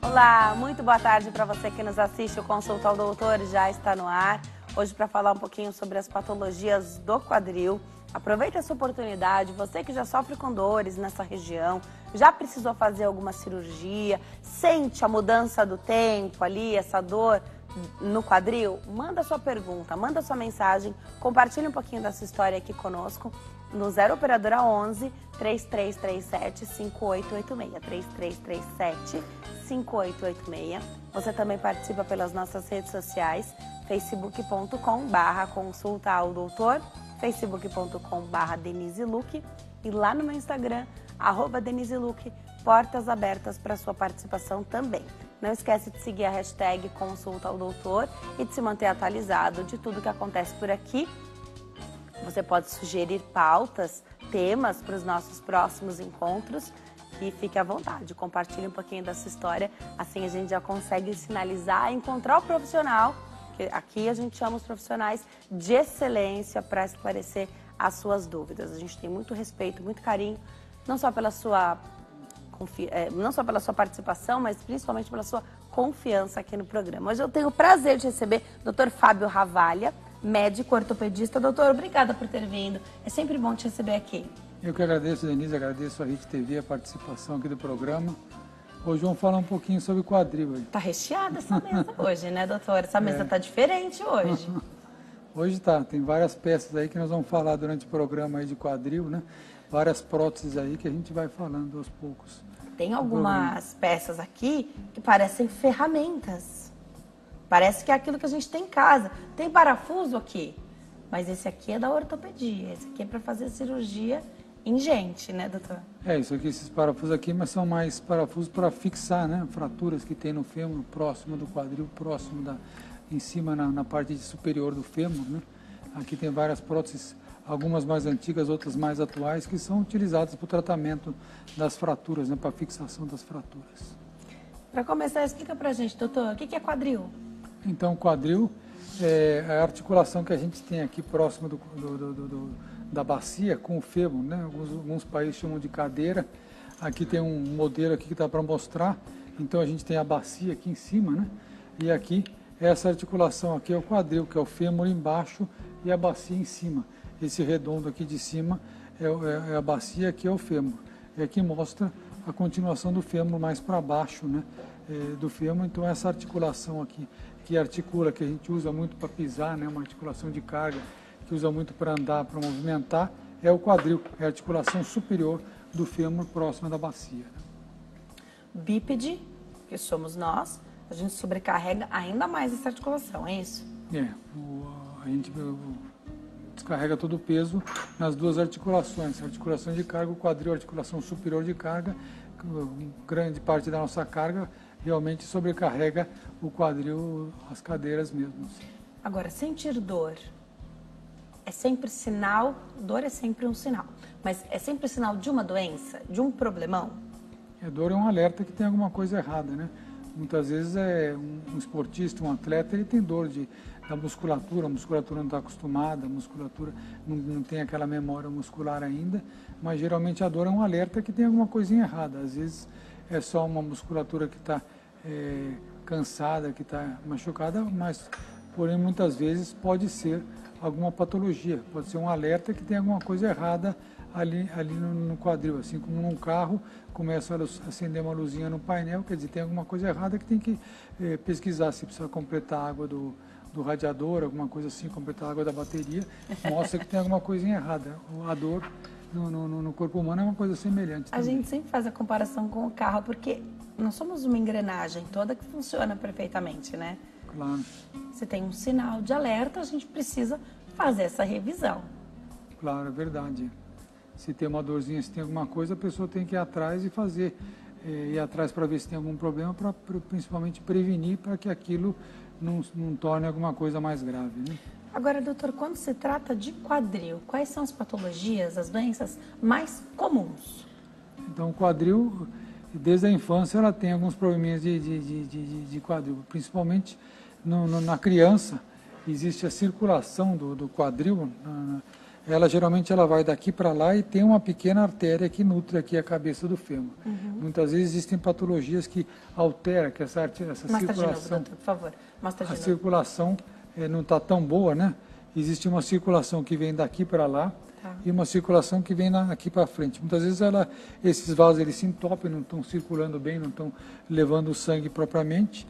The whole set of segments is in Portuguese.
Olá, muito boa tarde para você que nos assiste. O Consulta ao Doutor já está no ar. Hoje para falar um pouquinho sobre as patologias do quadril. Aproveite essa oportunidade, você que já sofre com dores nessa região, já precisou fazer alguma cirurgia, sente a mudança do tempo ali, essa dor no quadril, manda sua pergunta, manda sua mensagem, compartilhe um pouquinho da sua história aqui conosco no 0 operadora 11 3337 5886, 3337 5886. Você também participa pelas nossas redes sociais, facebook.com/consulta ao doutor, facebook.com/Denise Luque e lá no meu Instagram, @DeniseLuque, portas abertas para sua participação também. Não esquece de seguir a hashtag Consulta ao Doutor e de se manter atualizado de tudo que acontece por aqui. Você pode sugerir pautas, temas para os nossos próximos encontros e fique à vontade, compartilhe um pouquinho da sua história, assim a gente já consegue sinalizar, encontrar o profissional, que aqui a gente chama os profissionais de excelência para esclarecer as suas dúvidas. A gente tem muito respeito, muito carinho, não só pela sua participação, mas principalmente pela sua confiança aqui no programa. Hoje eu tenho o prazer de receber o Dr. Fábio Ravalha, médico ortopedista. Doutor, obrigada por ter vindo. É sempre bom te receber aqui. Eu que agradeço, Denise, agradeço a Rede TV, a participação aqui do programa. Hoje vamos falar um pouquinho sobre quadril. Tá recheada essa mesa hoje, né, doutor? Essa mesa tá diferente hoje. Hoje tá, tem várias peças aí que nós vamos falar durante o programa aí de quadril, né? Várias próteses aí que a gente vai falando aos poucos. Tem algumas peças aqui que parecem ferramentas. Parece que é aquilo que a gente tem em casa. Tem parafuso aqui, mas esse aqui é da ortopedia. Esse aqui é para fazer cirurgia em gente, né, doutor? Isso aqui, esses parafusos aqui, mas são mais parafusos para fixar, né? Fraturas que tem no fêmur, próximo do quadril, em cima na parte superior do fêmur, né? Aqui tem várias próteses, algumas mais antigas, outras mais atuais, que são utilizadas para o tratamento das fraturas, né? Para fixação das fraturas. Para começar, explica para a gente, doutor, o que é quadril? Então, quadril é a articulação que a gente tem aqui próximo da bacia com o fêmur, né? Alguns países chamam de cadeira. Aqui tem um modelo aqui que dá para mostrar. Então, a gente tem a bacia aqui em cima, né? E aqui, essa articulação aqui é o quadril, que é o fêmur embaixo e a bacia em cima. Esse redondo aqui de cima é a bacia, aqui é o fêmur. E aqui mostra a continuação do fêmur mais para baixo, né? Do fêmur. Então, essa articulação aqui, que articula, que a gente usa muito para pisar, né? Uma articulação de carga, que usa muito para andar, para movimentar, é o quadril, é a articulação superior do fêmur próxima da bacia. Bípede, que somos nós, a gente sobrecarrega ainda mais essa articulação, é isso? A gente descarrega todo o peso nas duas articulações, a articulação de carga, o quadril, a articulação superior de carga, grande parte da nossa carga realmente sobrecarrega o quadril, as cadeiras mesmo. Agora, sentir dor é sempre sinal, dor é sempre um sinal, mas é sempre sinal de uma doença, de um problemão? A dor é um alerta que tem alguma coisa errada, né? Muitas vezes um esportista, um atleta, ele tem dor da musculatura, a musculatura não está acostumada, a musculatura não tem aquela memória muscular ainda, mas geralmente a dor é um alerta que tem alguma coisinha errada. Às vezes é só uma musculatura que está cansada, que está machucada, mas porém muitas vezes pode ser alguma patologia, pode ser um alerta que tem alguma coisa errada ali no quadril, assim como num carro começa a acender uma luzinha no painel, quer dizer, tem alguma coisa errada que tem que pesquisar, se precisa completar a água do radiador, alguma coisa assim, completar a água da bateria, mostra que tem alguma coisinha errada. A dor no corpo humano é uma coisa semelhante também. A gente sempre faz a comparação com o carro, porque nós somos uma engrenagem toda que funciona perfeitamente, né? Claro. Se tem um sinal de alerta, a gente precisa fazer essa revisão. Claro, é verdade. Se tem uma dorzinha, se tem alguma coisa, a pessoa tem que ir atrás e fazer. Ir atrás para ver se tem algum problema, para principalmente prevenir para que aquilo não torne alguma coisa mais grave, né? Agora, doutor, quando se trata de quadril, quais são as patologias, as doenças mais comuns? Então, o quadril, desde a infância, ela tem alguns probleminhas de quadril, principalmente na criança. Existe a circulação do quadril, ela geralmente ela vai daqui para lá e tem uma pequena artéria que nutre aqui a cabeça do fêmur. Muitas vezes existem patologias que alteram que essa Mostra circulação. De novo, doutor, por favor. Mostra de A novo. circulação não está tão boa, né? Existe uma circulação que vem daqui para lá e uma circulação que vem aqui para frente. Muitas vezes esses vasos eles se entopem, não estão circulando bem, não estão levando o sangue propriamente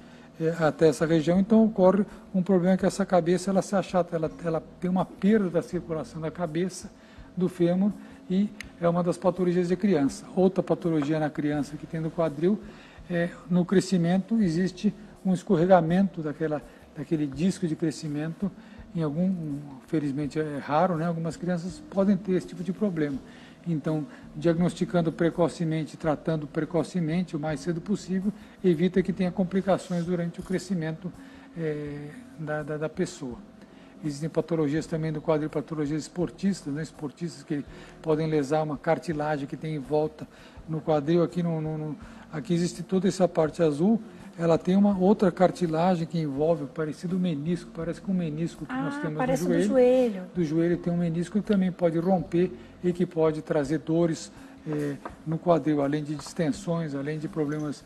até essa região, então ocorre um problema que essa cabeça ela se achata, ela tem uma perda da circulação da cabeça, do fêmur, e é uma das patologias de criança. Outra patologia na criança que tem no quadril, no crescimento existe um escorregamento daquele disco de crescimento, felizmente é raro, né? Algumas crianças podem ter esse tipo de problema. Então, diagnosticando precocemente, tratando precocemente, o mais cedo possível, evita que tenha complicações durante o crescimento da pessoa. Existem patologias também do quadril, patologias esportistas, né? Esportistas que podem lesar uma cartilagem que tem em volta no quadril. Aqui existe toda essa parte azul, ela tem uma outra cartilagem que envolve, parecido menisco, parece com o menisco que nós temos parece no joelho. Do joelho. Do joelho tem um menisco que também pode romper e que pode trazer dores no quadril, além de distensões, além de problemas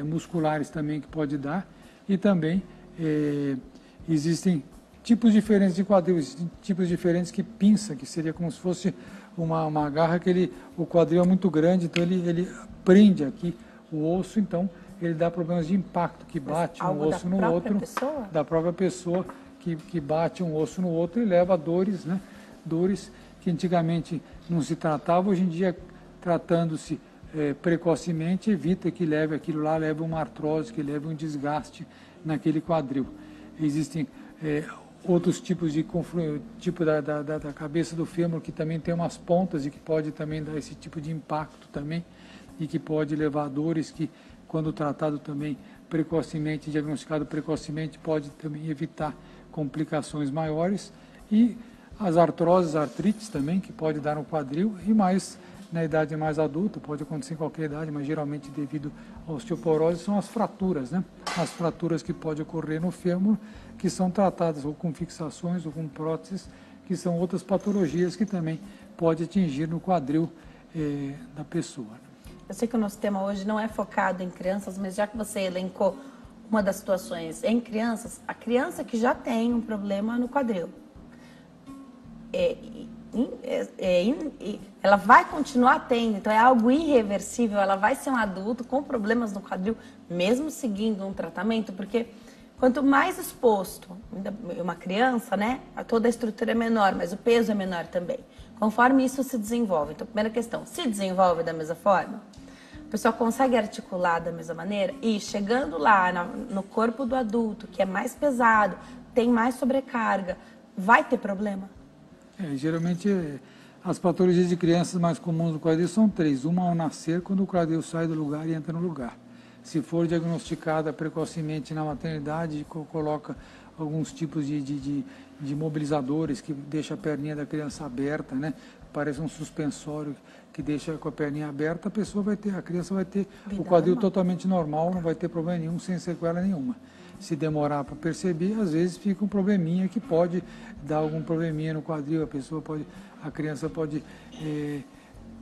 musculares também que pode dar. E também existem tipos diferentes de quadril, existem tipos diferentes que pinça, que seria como se fosse uma garra que o quadril é muito grande, então ele prende aqui o osso, então ele dá problemas de impacto, que bate um osso no outro, da própria pessoa, que bate um osso no outro e leva a dores, né? Dores que antigamente não se tratava, hoje em dia, tratando-se precocemente, evita que leve aquilo lá, leve uma artrose, que leve um desgaste naquele quadril. Existem outros tipos de tipo da cabeça do fêmur, que também tem umas pontas e que pode também dar esse tipo de impacto também, e que pode levar a dores que, quando tratado também precocemente, diagnosticado precocemente, pode também evitar complicações maiores. E as artroses, artrites também, que pode dar no quadril, e mais na idade mais adulta, pode acontecer em qualquer idade, mas geralmente devido à osteoporose, são as fraturas, né? As fraturas que podem ocorrer no fêmur, que são tratadas ou com fixações ou com próteses, que são outras patologias que também pode atingir no quadril da pessoa. Eu sei que o nosso tema hoje não é focado em crianças, mas já que você elencou uma das situações em crianças, a criança que já tem um problema no quadril, ela vai continuar tendo, então é algo irreversível, ela vai ser um adulto com problemas no quadril, mesmo seguindo um tratamento, porque quanto mais exposto, uma criança, né, toda a estrutura é menor, mas o peso é menor também, conforme isso se desenvolve. Então, primeira questão, se desenvolve da mesma forma? A pessoa consegue articular da mesma maneira? E chegando lá no corpo do adulto, que é mais pesado, tem mais sobrecarga, vai ter problema? Geralmente, as patologias de crianças mais comuns do quadril são 3. Uma ao nascer, quando o quadril sai do lugar e entra no lugar. Se for diagnosticada precocemente na maternidade, coloca alguns tipos de mobilizadores que deixa a perninha da criança aberta, né? Parece um suspensório que deixa com a perninha aberta, a criança vai ter o quadril totalmente normal, não vai ter problema nenhum, sem sequela nenhuma. Se demorar para perceber, às vezes fica um probleminha que pode dar algum probleminha no quadril, a criança pode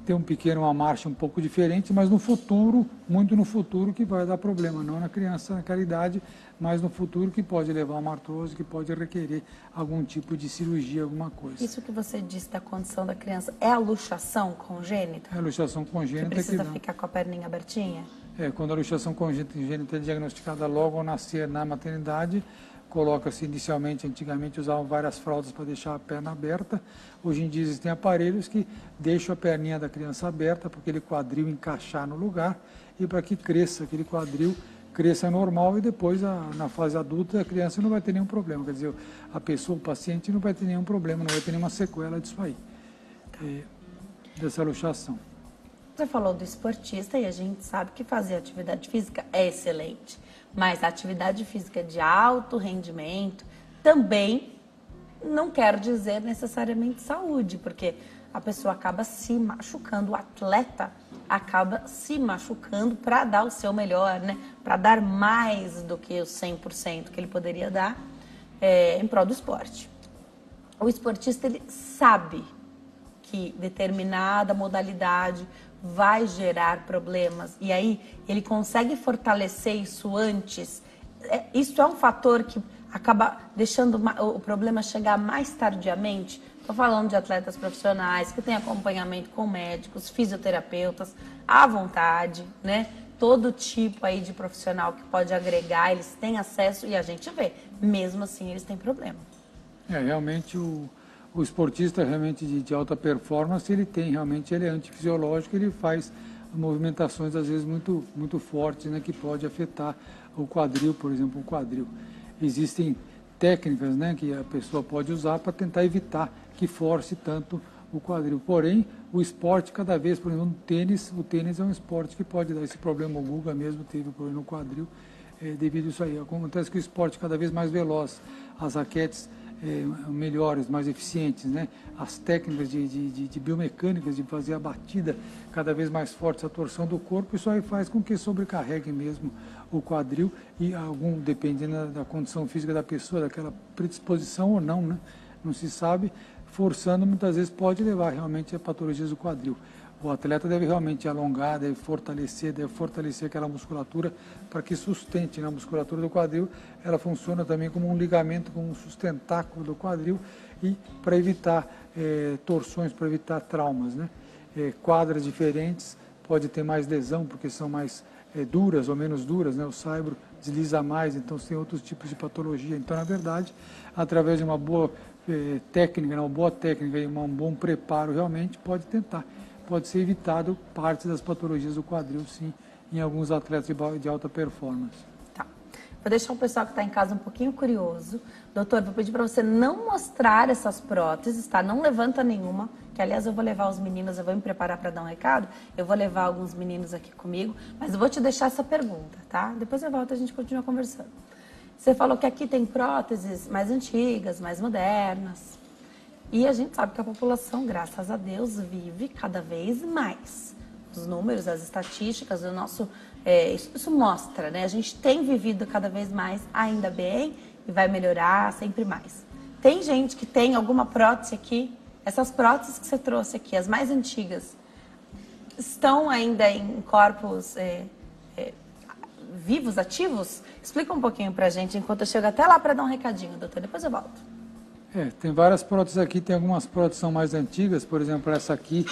ter uma marcha um pouco diferente, mas no futuro, muito no futuro, que vai dar problema, não na criança naquela idade, mas no futuro que pode levar a uma artrose, que pode requerer algum tipo de cirurgia, alguma coisa. Isso que você disse da condição da criança, é a luxação congênita? É a luxação congênita que precisa ficar com a perninha abertinha? Quando a luxação congênita é diagnosticada logo ao nascer na maternidade, coloca-se inicialmente, antigamente usavam várias fraldas para deixar a perna aberta. Hoje em dia existem aparelhos que deixam a perninha da criança aberta para aquele quadril encaixar no lugar e para que cresça aquele quadril, cresça normal, e depois na fase adulta a criança não vai ter nenhum problema. Quer dizer, a pessoa, o paciente não vai ter nenhum problema, não vai ter nenhuma sequela disso aí, dessa luxação. Você falou do esportista e a gente sabe que fazer atividade física é excelente, mas a atividade física de alto rendimento também não quer dizer necessariamente saúde, porque a pessoa acaba se machucando, o atleta acaba se machucando para dar o seu melhor, né? Para dar mais do que os 100% que ele poderia dar em prol do esporte. O esportista, ele sabe que determinada modalidade vai gerar problemas e aí ele consegue fortalecer isso antes, isso é um fator que acaba deixando o problema chegar mais tardiamente? Estou falando de atletas profissionais que têm acompanhamento com médicos, fisioterapeutas, à vontade, né? Todo tipo aí de profissional que pode agregar, eles têm acesso e a gente vê, mesmo assim eles têm problema. Realmente o esportista realmente de alta performance, ele é antifisiológico, ele faz movimentações às vezes muito fortes, né, que pode afetar o quadril, por exemplo, o quadril. Existem técnicas, né, que a pessoa pode usar para tentar evitar que force tanto o quadril. Porém, o esporte cada vez, por exemplo, o tênis é um esporte que pode dar esse problema. O Guga mesmo teve problema no quadril devido a isso aí. Acontece que o esporte cada vez mais veloz, as raquetes melhores, mais eficientes, né? As técnicas de biomecânicas, de fazer a batida cada vez mais forte, a torção do corpo, isso aí faz com que sobrecarregue mesmo o quadril e dependendo da condição física da pessoa, daquela predisposição ou não, né? Não se sabe, forçando muitas vezes pode levar realmente a patologias do quadril. O atleta deve realmente alongar, deve fortalecer aquela musculatura para que sustente, né? A musculatura do quadril, ela funciona também como um ligamento, como um sustentáculo do quadril e para evitar torções, para evitar traumas, né? Quadras diferentes, pode ter mais lesão porque são mais duras ou menos duras, né? O saibro desliza mais, então tem outros tipos de patologia. Então, na verdade, através de uma boa técnica, né? Uma boa técnica e um bom preparo realmente pode ser evitado parte das patologias do quadril, sim, em alguns atletas de alta performance. Tá. Vou deixar o pessoal que está em casa um pouquinho curioso. Doutor, vou pedir para você não mostrar essas próteses, tá? Não levanta nenhuma, que aliás eu vou levar os meninos, eu vou me preparar para dar um recado, eu vou levar alguns meninos aqui comigo, mas eu vou te deixar essa pergunta, tá? Depois eu volto e a gente continua conversando. Você falou que aqui tem próteses mais antigas, mais modernas. E a gente sabe que a população, graças a Deus, vive cada vez mais. Os números, as estatísticas, o nosso, isso mostra, né? A gente tem vivido cada vez mais, ainda bem, e vai melhorar sempre mais. Tem gente que tem alguma prótese aqui, essas próteses que você trouxe aqui, as mais antigas, estão ainda em corpos vivos, ativos? Explica um pouquinho pra gente, enquanto eu chego até lá para dar um recadinho, doutor, depois eu volto. Tem várias próteses aqui, tem algumas próteses que são mais antigas, por exemplo, essa aqui,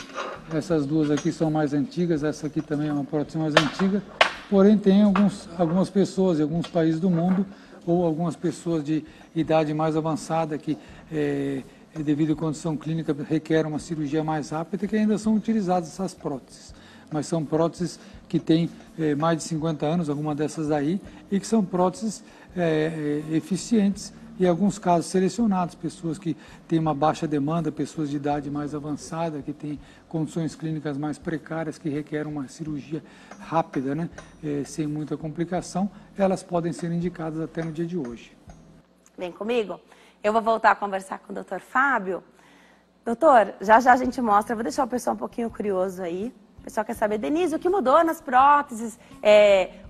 essas duas aqui são mais antigas, essa aqui também é uma prótese mais antiga, porém tem algumas pessoas em alguns países do mundo, ou algumas pessoas de idade mais avançada que, devido à condição clínica, requerem uma cirurgia mais rápida, que ainda são utilizadas essas próteses. Mas são próteses que têm mais de 50 anos, alguma dessas aí, e que são próteses eficientes, e em alguns casos selecionados, pessoas que têm uma baixa demanda, pessoas de idade mais avançada, que têm condições clínicas mais precárias, que requerem uma cirurgia rápida, né? Sem muita complicação, elas podem ser indicadas até no dia de hoje. Vem comigo? Eu vou voltar a conversar com o doutor Fábio. Doutor, já já a gente mostra, vou deixar o pessoal um pouquinho curioso aí. O pessoal quer saber, Denise, o que mudou nas próteses?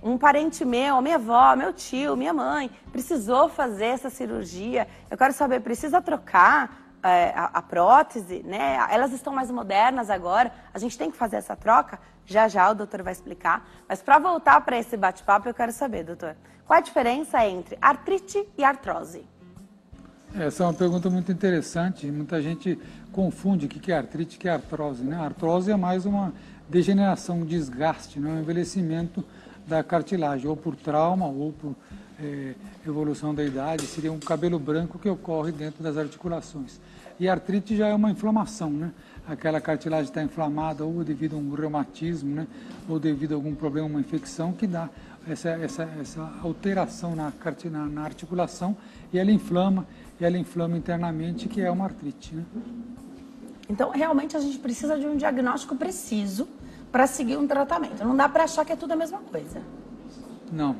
Um parente meu, minha avó, meu tio, minha mãe, precisou fazer essa cirurgia. Eu quero saber, precisa trocar a prótese, né? Elas estão mais modernas agora, a gente tem que fazer essa troca? Já já o doutor vai explicar. Mas para voltar para esse bate-papo, eu quero saber, doutor, qual a diferença entre artrite e artrose? Essa é uma pergunta muito interessante. Muita gente confunde o que é artrite e o que é artrose, né? A artrose é mais uma degeneração, um desgaste, né? Um envelhecimento da cartilagem, ou por trauma, ou por evolução da idade. Seria um cabelo branco que ocorre dentro das articulações. E a artrite já é uma inflamação, né? Aquela cartilagem está inflamada ou devido a um reumatismo, né? Ou devido a algum problema, uma infecção que dá essa alteração na articulação e ela inflama internamente, que é uma artrite, né? Então, realmente, a gente precisa de um diagnóstico preciso para seguir um tratamento. Não dá para achar que é tudo a mesma coisa. Não.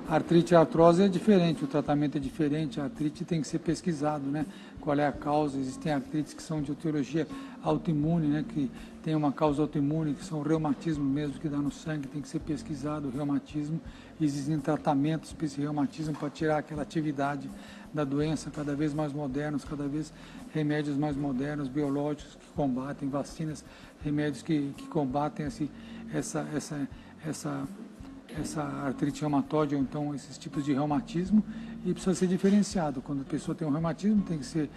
Artrite e artrose é diferente, o tratamento é diferente, a artrite tem que ser pesquisado, né? Qual é a causa? Existem artrites que são de etiologia autoimune, né? Que tem uma causa autoimune, que são reumatismo mesmo, que dá no sangue, tem que ser pesquisado o reumatismo. Existem tratamentos para esse reumatismo para tirar aquela atividade da doença, cada vez mais modernos, cada vez remédios mais modernos, biológicos que combatem, vacinas, remédios que combatem essa artrite reumatoide, ou então esses tipos de reumatismo, e precisa ser diferenciado. Quando a pessoa tem um reumatismo, tem que ser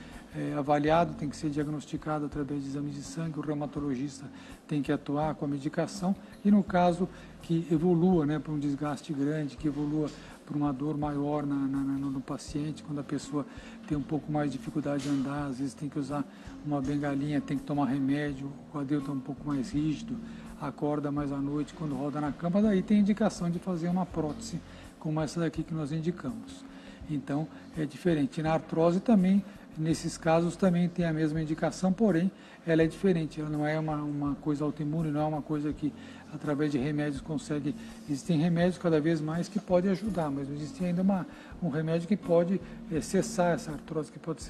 avaliado, tem que ser diagnosticado através de exames de sangue, o reumatologista tem que atuar com a medicação, e no caso que evolua, né, para um desgaste grande, que evolua para uma dor maior no paciente, quando a pessoa tem um pouco mais de dificuldade de andar, às vezes tem que usar uma bengalinha, tem que tomar remédio, o quadril está um pouco mais rígido, acorda mais à noite quando roda na cama, daí tem indicação de fazer uma prótese como essa daqui que nós indicamos. Então é diferente. Na artrose também, nesses casos também tem a mesma indicação, porém ela é diferente, ela não é uma coisa autoimune, não é uma coisa que através de remédios consegue. Existem remédios cada vez mais que podem ajudar, mas existe ainda um remédio que pode cessar essa artrose, que pode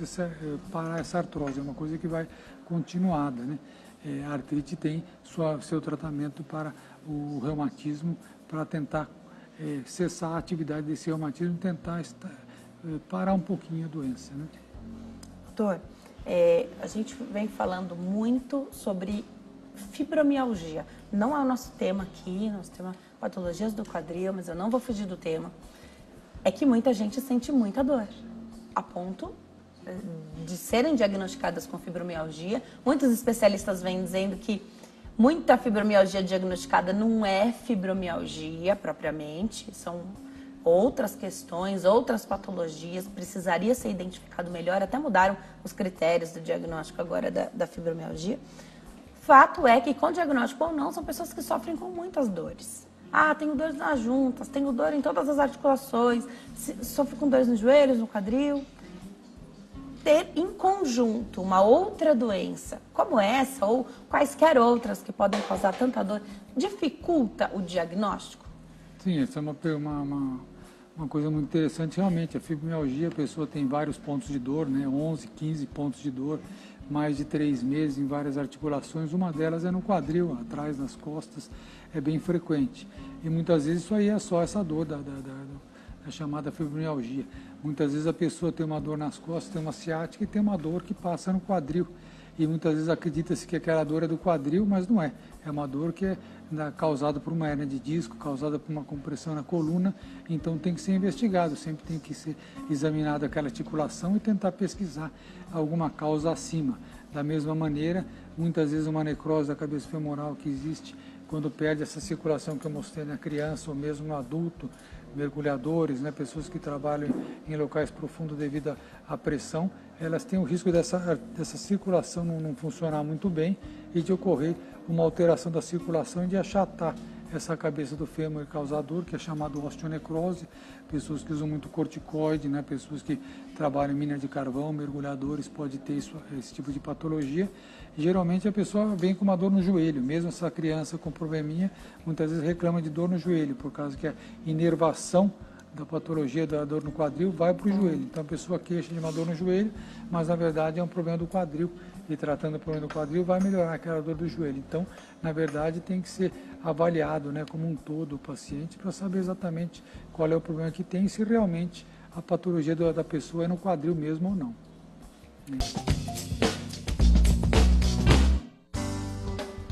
parar essa artrose, é uma coisa que vai continuada, né? A artrite tem seu tratamento para o reumatismo, para tentar cessar a atividade desse reumatismo, tentar parar um pouquinho a doença, né? Doutor, a gente vem falando muito sobre fibromialgia. Não é o nosso tema aqui, nosso tema patologias do quadril, mas eu não vou fugir do tema. É que muita gente sente muita dor, a ponto de serem diagnosticadas com fibromialgia. Muitos especialistas vêm dizendo que muita fibromialgia diagnosticada não é fibromialgia propriamente, são outras questões, outras patologias, precisaria ser identificado melhor, até mudaram os critérios do diagnóstico agora da fibromialgia. Fato é que com diagnóstico ou não, são pessoas que sofrem com muitas dores. Ah, tenho dores nas juntas, tenho dor em todas as articulações, sofro com dores nos joelhos, no quadril. Ter em conjunto uma outra doença como essa ou quaisquer outras que podem causar tanta dor, dificulta o diagnóstico? Sim, essa é uma coisa muito interessante. Realmente, a fibromialgia, a pessoa tem vários pontos de dor, né? 11, 15 pontos de dor, mais de 3 meses em várias articulações. Uma delas é no quadril, atrás, nas costas, é bem frequente. E muitas vezes isso aí é só essa dor da chamada fibromialgia. Muitas vezes a pessoa tem uma dor nas costas, tem uma ciática e tem uma dor que passa no quadril. E muitas vezes acredita-se que aquela dor é do quadril, mas não é. É uma dor que é causada por uma hernia de disco, causada por uma compressão na coluna, então tem que ser investigado, sempre tem que ser examinada aquela articulação e tentar pesquisar alguma causa acima. Da mesma maneira, muitas vezes uma necrose da cabeça femoral que existe quando perde essa circulação que eu mostrei na criança ou mesmo no adulto, mergulhadores, né, pessoas que trabalham em locais profundos devido à pressão, elas têm o risco dessa circulação não funcionar muito bem e de ocorrer uma alteração da circulação e de achatar essa cabeça do fêmur e causar dor, que é chamado osteonecrose. Pessoas que usam muito corticoide, né, pessoas que trabalham em mina de carvão, mergulhadores, pode ter esse tipo de patologia. E, geralmente a pessoa vem com uma dor no joelho, mesmo essa criança com probleminha, muitas vezes reclama de dor no joelho, por causa que a inervação da patologia da dor no quadril vai para o joelho. Então a pessoa queixa de uma dor no joelho, mas na verdade é um problema do quadril. E tratando o problema do quadril vai melhorar aquela dor do joelho. Então, na verdade, tem que ser avaliado, né, como um todo o paciente para saber exatamente qual é o problema que tem e se realmente a patologia da pessoa é no quadril mesmo ou não.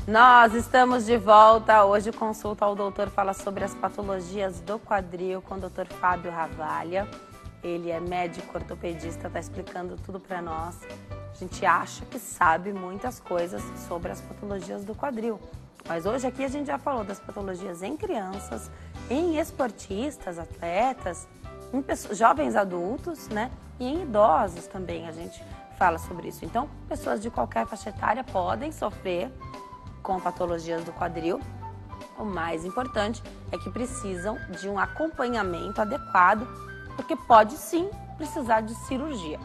Nós estamos de volta. Hoje o Consulta ao Doutor fala sobre as patologias do quadril com o Dr. Fábio Ravalha. Ele é médico ortopedista, está explicando tudo para nós. A gente acha que sabe muitas coisas sobre as patologias do quadril. Mas hoje aqui a gente já falou das patologias em crianças, em esportistas, atletas, em jovens adultos, né? E em idosos também a gente fala sobre isso. Então, pessoas de qualquer faixa etária podem sofrer com patologias do quadril. O mais importante é que precisam de um acompanhamento adequado, porque pode sim precisar de cirurgia.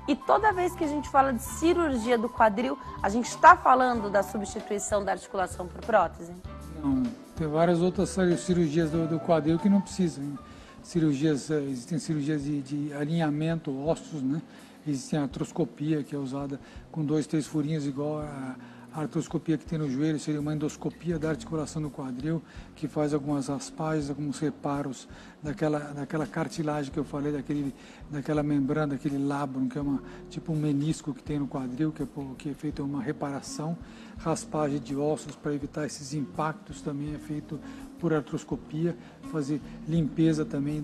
E toda vez que a gente fala de cirurgia do quadril, a gente está falando da substituição da articulação por prótese? Não, tem várias outras cirurgias do quadril que não precisam. existem cirurgias de alinhamento ossos, né? Existe a artroscopia, que é usada com 2, 3 furinhos, igual a artroscopia que tem no joelho, seria uma endoscopia da articulação do quadril, que faz algumas raspagens, alguns reparos daquela cartilagem que eu falei, daquela membrana, daquele labrum, que é tipo um menisco que tem no quadril, que é feito uma reparação. Raspagem de ossos para evitar esses impactos também é feito por artroscopia. Fazer limpeza também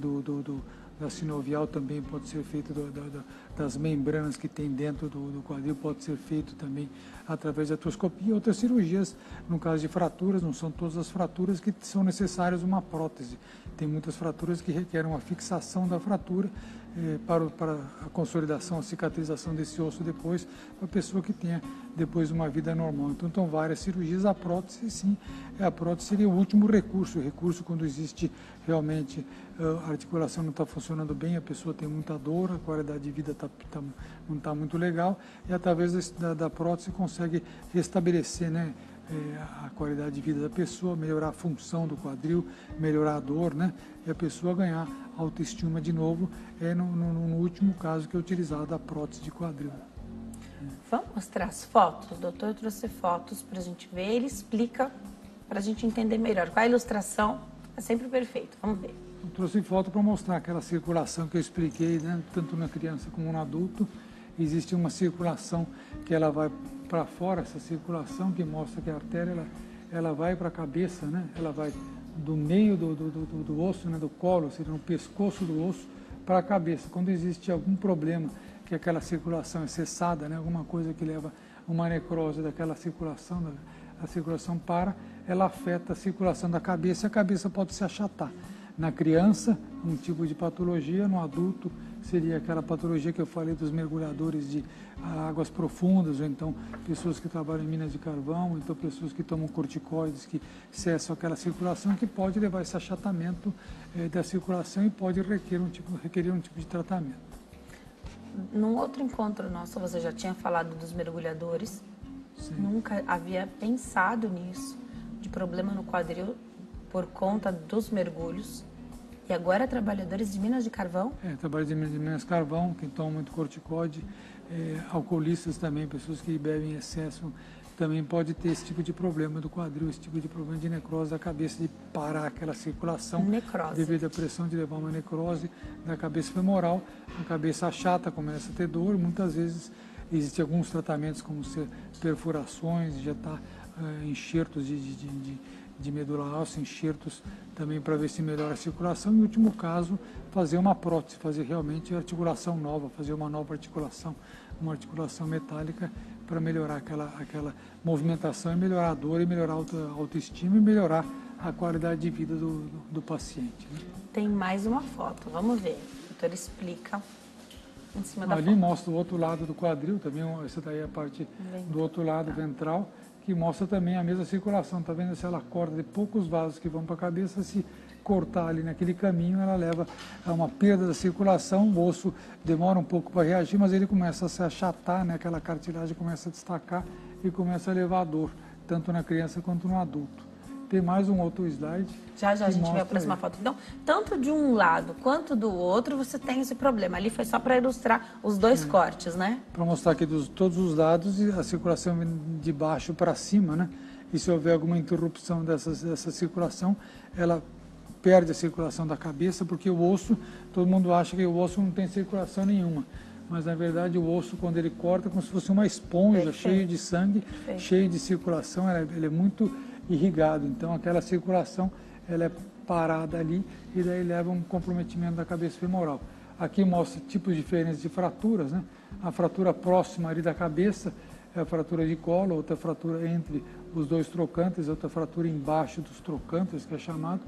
da sinovial também pode ser feito, das membranas que tem dentro do quadril, pode ser feito também através da artroscopia. Outras cirurgias, no caso de fraturas, não são todas as fraturas que são necessárias uma prótese. Tem muitas fraturas que requerem uma fixação da fratura para a consolidação, a cicatrização desse osso depois, para a pessoa que tenha depois uma vida normal. Então, várias cirurgias. A prótese, sim, a prótese seria o último recurso. O recurso quando existe realmente a articulação não está funcionando bem, a pessoa tem muita dor, a qualidade de vida não está muito legal, e através da prótese consegue restabelecer, né, a qualidade de vida da pessoa, melhorar a função do quadril, melhorar a dor, né, e a pessoa ganhar autoestima de novo, no último caso que é utilizada a prótese de quadril. Vamos mostrar as fotos? O doutor trouxe fotos para a gente ver, ele explica para a gente entender melhor. Com a ilustração é sempre perfeito, vamos ver. Eu trouxe foto para mostrar aquela circulação que eu expliquei, né, tanto na criança como no adulto. Existe uma circulação que ela vai para fora, essa circulação que mostra que a artéria ela vai para a cabeça, né, ela vai do meio do osso, né, do colo, ou seja, no pescoço do osso, para a cabeça. Quando existe algum problema, que aquela circulação é cessada, né, alguma coisa que leva a uma necrose daquela circulação, a circulação para, ela afeta a circulação da cabeça e a cabeça pode se achatar. Na criança, um tipo de patologia; no adulto, seria aquela patologia que eu falei dos mergulhadores de águas profundas, ou então pessoas que trabalham em minas de carvão, ou então pessoas que tomam corticoides que cessam aquela circulação, que pode levar a esse achatamento da circulação e pode requerer um tipo de tratamento. Num outro encontro nosso, você já tinha falado dos mergulhadores. Sim. Nunca havia pensado nisso, de problema no quadril por conta dos mergulhos. E agora trabalhadores de minas de carvão? Trabalhadores de minas de carvão, que tomam muito corticoide, alcoolistas também, pessoas que bebem em excesso, também pode ter esse tipo de problema do quadril, esse tipo de problema de necrose da cabeça, de parar aquela circulação. Necrose. Devido à pressão de levar uma necrose da cabeça femoral, a cabeça achata, começa a ter dor. Muitas vezes existem alguns tratamentos como perfurações, já está enxertos de medula óssea, enxertos também para ver se melhora a circulação. Em último caso, fazer uma prótese, fazer realmente articulação nova, fazer uma nova articulação, uma articulação metálica, para melhorar aquela movimentação e melhorar a dor e melhorar a autoestima e melhorar a qualidade de vida do paciente. Né? Tem mais uma foto, vamos ver. O doutor explica em cima da foto. Ali mostra o outro lado do quadril, também essa daí é a parte do outro lado ventral, que mostra também a mesma circulação. Está vendo se ela corta de poucos vasos que vão para a cabeça, se cortar ali naquele caminho, ela leva a uma perda da circulação, o osso demora um pouco para reagir, mas ele começa a se achatar, né? Aquela cartilagem começa a destacar e começa a levar dor, tanto na criança quanto no adulto. Tem mais um outro slide. Já a gente vê a próxima foto. Então, tanto de um lado quanto do outro, você tem esse problema. Ali foi só para ilustrar os dois cortes, né? Para mostrar aqui todos os lados, a circulação vem de baixo para cima, né? E se houver alguma interrupção dessa circulação, ela perde a circulação da cabeça, porque o osso, todo mundo acha que o osso não tem circulação nenhuma. Mas, na verdade, o osso, quando ele corta, é como se fosse uma esponja, cheio de sangue, cheio de circulação, ele é muito irrigado. Então, aquela circulação, ela é parada ali e daí leva a um comprometimento da cabeça femoral. Aqui mostra tipos diferentes de fraturas, né? A fratura próxima ali da cabeça é a fratura de colo, outra fratura entre os dois trocânteres, outra fratura embaixo dos trocânteres, que é chamado.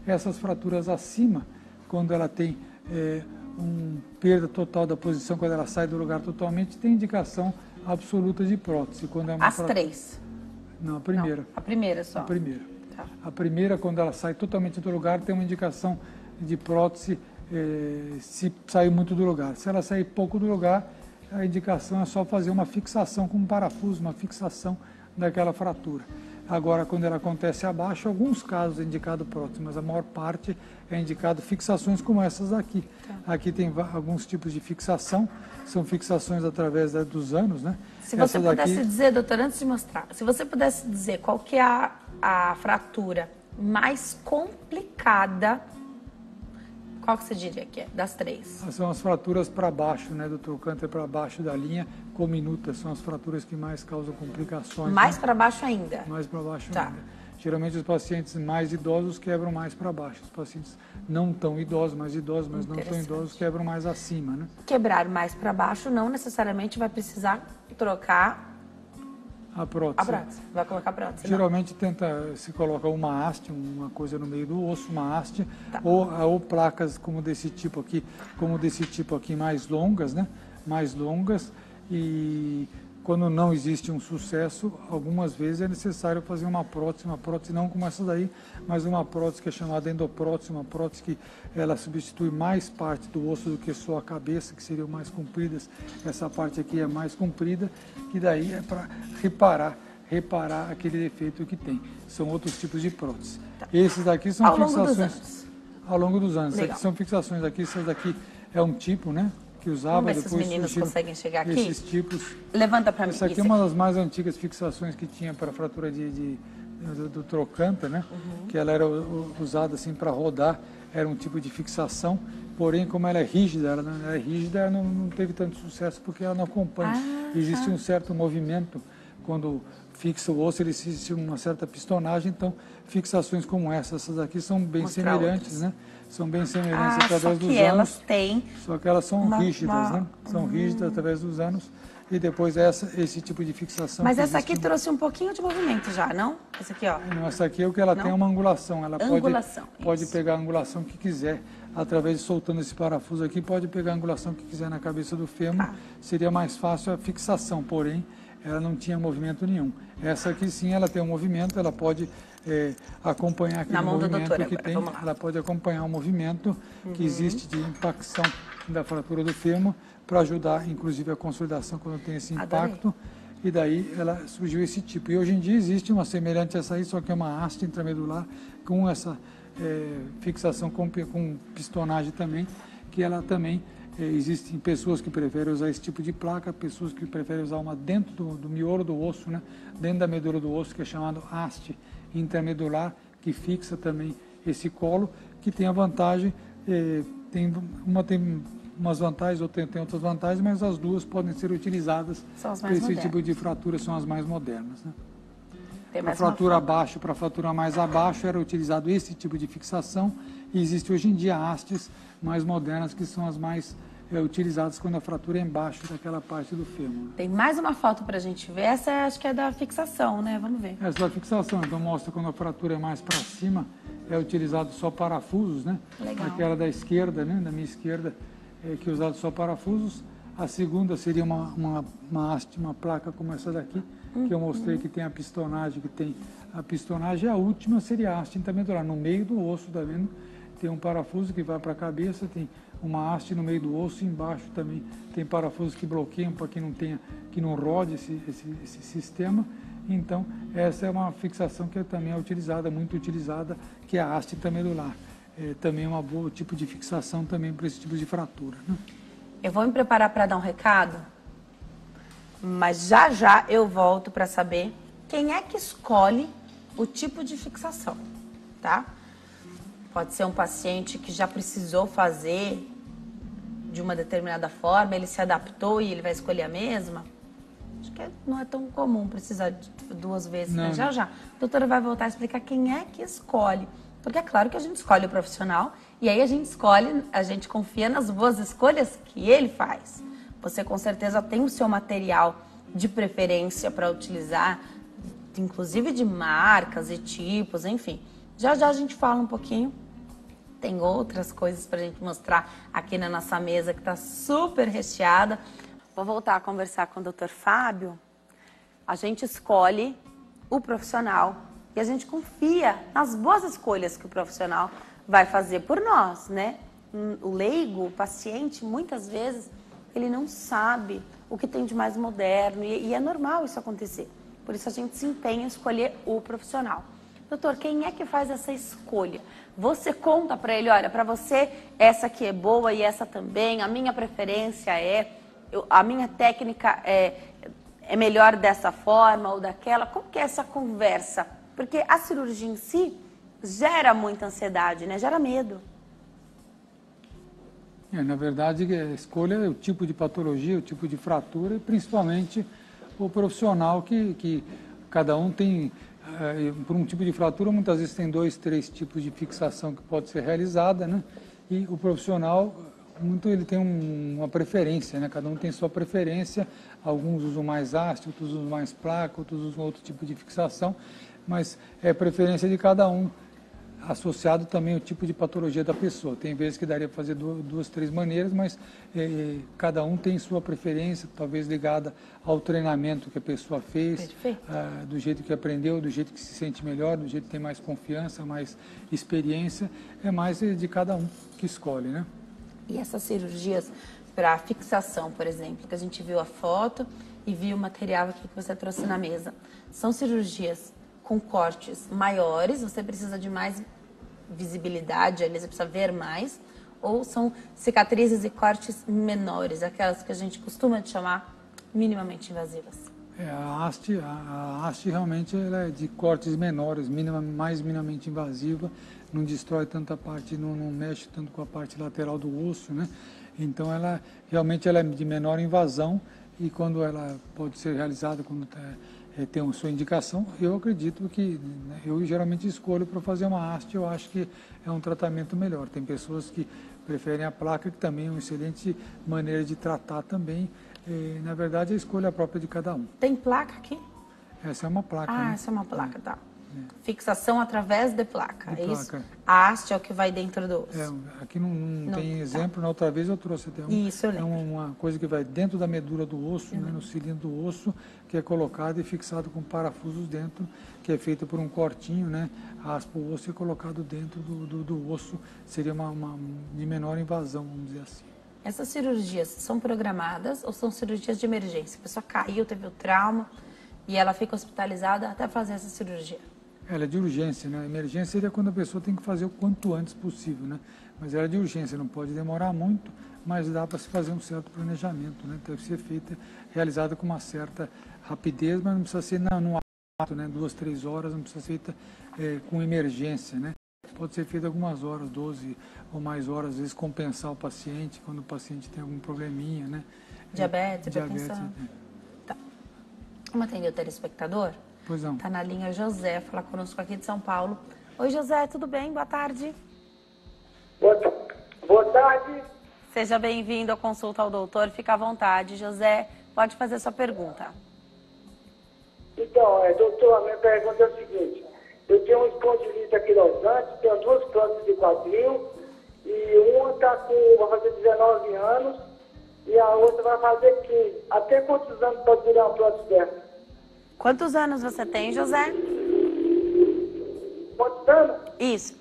Essas fraturas acima, quando ela tem perda total da posição, quando ela sai do lugar totalmente, tem indicação absoluta de prótese. Quando é uma três? Não, a primeira. Não, a primeira só. A primeira. Tá. A primeira, quando ela sai totalmente do lugar, tem uma indicação de prótese se sair muito do lugar. Se ela sair pouco do lugar, a indicação é só fazer uma fixação com um parafuso, uma fixação daquela fratura. Agora, quando ela acontece abaixo, alguns casos é indicado prótese, mas a maior parte é indicado fixações como essas aqui. Tá. Aqui tem alguns tipos de fixação, são fixações através dos anos, né? Se você pudesse dizer, doutor, antes de mostrar, se você pudesse dizer qual que é a fratura mais complicada, qual que você diria que é, das três? São as fraturas para baixo, né, do trocânter para baixo da linha, cominutas, são as fraturas que mais causam complicações. Mais, né? Para baixo ainda? Mais para baixo ainda. Geralmente os pacientes mais idosos quebram mais para baixo. Os pacientes não tão idosos, mas não tão idosos, quebram mais acima, né? Quebrar mais para baixo não necessariamente vai precisar trocar a prótese. Vai colocar a prótese. Geralmente se coloca uma haste, uma coisa no meio do osso, uma haste, ou placas como desse tipo aqui mais longas, né? Mais longas, e quando não existe um sucesso, algumas vezes é necessário fazer uma prótese não como essa daí, mas uma prótese que é chamada endoprótese, uma prótese que ela substitui mais parte do osso do que só a cabeça, que seriam mais compridas. Essa parte aqui é mais comprida, que daí é para reparar aquele defeito que tem. São outros tipos de prótese. Tá. Esses daqui são fixações ao longo dos anos. Aqui são fixações aqui, essas daqui é um tipo, né? Que usava. Vamos ver se os meninos conseguem chegar aqui. Esses tipos. Levanta para mim. Essa aqui é uma das mais antigas fixações que tinha para fratura do trocânter, né? Que ela era usada assim para rodar, era um tipo de fixação. Porém, como ela é rígida, ela não teve tanto sucesso porque ela não acompanha. Existe um certo movimento quando fixa o osso, ele existe uma certa pistonagem. Então, fixações como essas aqui são bem semelhantes, né? São bem semelhantes através dos anos. Elas têm. Só que elas são rígidas, né? São rígidas através dos anos. E depois esse tipo de fixação. Mas essa aqui trouxe um pouquinho de movimento já, não? Essa aqui, ó. Não, essa aqui é o que ela tem uma angulação. Ela pode pegar a angulação que quiser. Através de soltando esse parafuso aqui, pode pegar a angulação que quiser na cabeça do fêmur. Seria mais fácil a fixação, porém, ela não tinha movimento nenhum. Essa aqui sim, ela tem um movimento, ela pode acompanhar aquele movimento que tem. Ela pode acompanhar o movimento que existe de impacção da fratura do fêmur para ajudar, inclusive, a consolidação quando tem esse impacto. E daí ela surgiu esse tipo. E hoje em dia existe uma semelhante a essa aí, só que é uma haste intramedular com essa fixação com pistonagem também, que ela também existem pessoas que preferem usar esse tipo de placa, pessoas que preferem usar uma dentro do miolo do osso, né? Dentro da medula do osso, que é chamado haste intramedular, que fixa também esse colo, que tem a vantagem, tem umas vantagens, outra tem outras vantagens, mas as duas podem ser utilizadas para esse tipo de fratura, são as mais modernas, né? Para fratura abaixo, para fratura mais abaixo, era utilizado esse tipo de fixação, e existe hoje em dia hastes mais modernas, que são as mais utilizadas quando a fratura é embaixo daquela parte do fêmur. Tem mais uma foto para a gente ver, essa acho que é da fixação, né? Vamos ver. Essa é da fixação, então mostra quando a fratura é mais para cima, é utilizado só parafusos, né? Legal. Aquela da esquerda, né? Da minha esquerda, que é usado só parafusos. A segunda seria uma haste, uma placa como essa daqui, que eu mostrei que tem a pistonagem, a pistonagem, a última seria a haste intramedular, no meio do osso, tá vendo? Tem um parafuso que vai para a cabeça, tem uma haste no meio do osso, embaixo também tem parafusos que bloqueiam para que não rode esse sistema. Então, essa é uma fixação que também é utilizada, muito utilizada, que é a haste intramedular. Também é um bom tipo de fixação também para esse tipo de fratura, né? Eu vou me preparar para dar um recado, mas já eu volto para saber quem é que escolhe o tipo de fixação, tá? Pode ser um paciente que já precisou fazer de uma determinada forma, ele se adaptou e ele vai escolher a mesma. Acho que não é tão comum precisar de 2 vezes, né? Já. A doutora vai voltar a explicar quem é que escolhe. Porque é claro que a gente escolhe o profissional e aí a gente confia nas boas escolhas que ele faz. Você com certeza tem o seu material de preferência para utilizar, inclusive de marcas e tipos, enfim. Já a gente fala um pouquinho. Tem outras coisas para a gente mostrar aqui na nossa mesa que está super recheada. Vou voltar a conversar com o Dr. Fábio. A gente escolhe o profissional e a gente confia nas boas escolhas que o profissional vai fazer por nós, né? O leigo, o paciente, muitas vezes, ele não sabe o que tem de mais moderno e é normal isso acontecer. Por isso a gente se empenha em escolher o profissional. Doutor, quem é que faz essa escolha? Você conta para ele, olha, para você essa aqui é boa e essa também, a minha preferência a minha técnica é melhor dessa forma ou daquela. Como que é essa conversa? Porque a cirurgia em si gera muita ansiedade, né? Gera medo. Na verdade, a escolha é o tipo de patologia, o tipo de fratura e principalmente o profissional que cada um tem. Por um tipo de fratura, muitas vezes tem 2, 3 tipos de fixação que pode ser realizada, né? E o profissional, ele tem uma preferência, né? Cada um tem sua preferência, alguns usam mais haste, outros usam mais placa, outros usam outro tipo de fixação, mas é preferência de cada um, associado também ao tipo de patologia da pessoa. Tem vezes que daria para fazer 2, 3 maneiras, mas cada um tem sua preferência, talvez ligada ao treinamento que a pessoa fez, do jeito que aprendeu, do jeito que se sente melhor, do jeito que tem mais confiança, mais experiência, é mais de cada um que escolhe, né? E essas cirurgias para fixação, por exemplo, que a gente viu a foto e viu o material aqui que você trouxe na mesa, são cirurgias com cortes maiores, você precisa de mais visibilidade, ali você precisa ver mais, ou são cicatrizes e cortes menores, aquelas que a gente costuma chamar minimamente invasivas? A haste realmente ela é de cortes menores, mais minimamente invasiva, não destrói tanta parte, não mexe tanto com a parte lateral do osso, né? Então realmente ela é de menor invasão e quando ela pode ser realizada, quando tem a sua indicação, eu acredito que, né, eu geralmente escolho para fazer uma haste, eu acho que é um tratamento melhor. Tem pessoas que preferem a placa, que também é uma excelente maneira de tratar também. Na verdade, a escolha é própria de cada um. Tem placa aqui? Essa é uma placa. Ah, né? essa é uma placa, tá. Fixação através de placa, De é placa. isso? A haste é o que vai dentro do osso. Aqui não tem exemplo, tá. Na outra vez eu trouxe até Isso, eu lembro. uma coisa que vai dentro da medula do osso, né, no cilindro do osso, que é colocado e fixado com parafusos dentro, que é feito por um cortinho, né, raspa o osso e é colocado dentro do osso, seria uma de menor invasão, vamos dizer assim. Essas cirurgias são programadas ou são cirurgias de emergência? A pessoa caiu, teve o trauma e ela fica hospitalizada até fazer essa cirurgia? Ela é de urgência, né? Emergência seria quando a pessoa tem que fazer o quanto antes possível, né? Mas ela é de urgência, não pode demorar muito, mas dá para se fazer um certo planejamento, né? Deve ser realizada com uma certa rapidez, mas não precisa ser num ato, né? 2, 3 horas, não precisa ser feita com emergência, né? Pode ser feita algumas horas, 12 ou mais horas, às vezes compensar o paciente, quando o paciente tem algum probleminha, né? Diabetes, hipertensão. Tá. Vamos atender o telespectador? Pois não. Está na linha José, fala conosco aqui de São Paulo. Oi, José, tudo bem? Boa tarde. Boa tarde. Seja bem-vindo à consulta ao doutor. Fica à vontade, José. Pode fazer sua pergunta. Então, doutor, a minha pergunta é o seguinte. Eu tenho um espondilite aquilosante, tenho 2 próteses de quadril, e uma vai fazer 19 anos e a outra vai fazer 15. Até quantos anos pode durar uma prótese dessa? Quantos anos você tem, José? Quantos anos? Isso.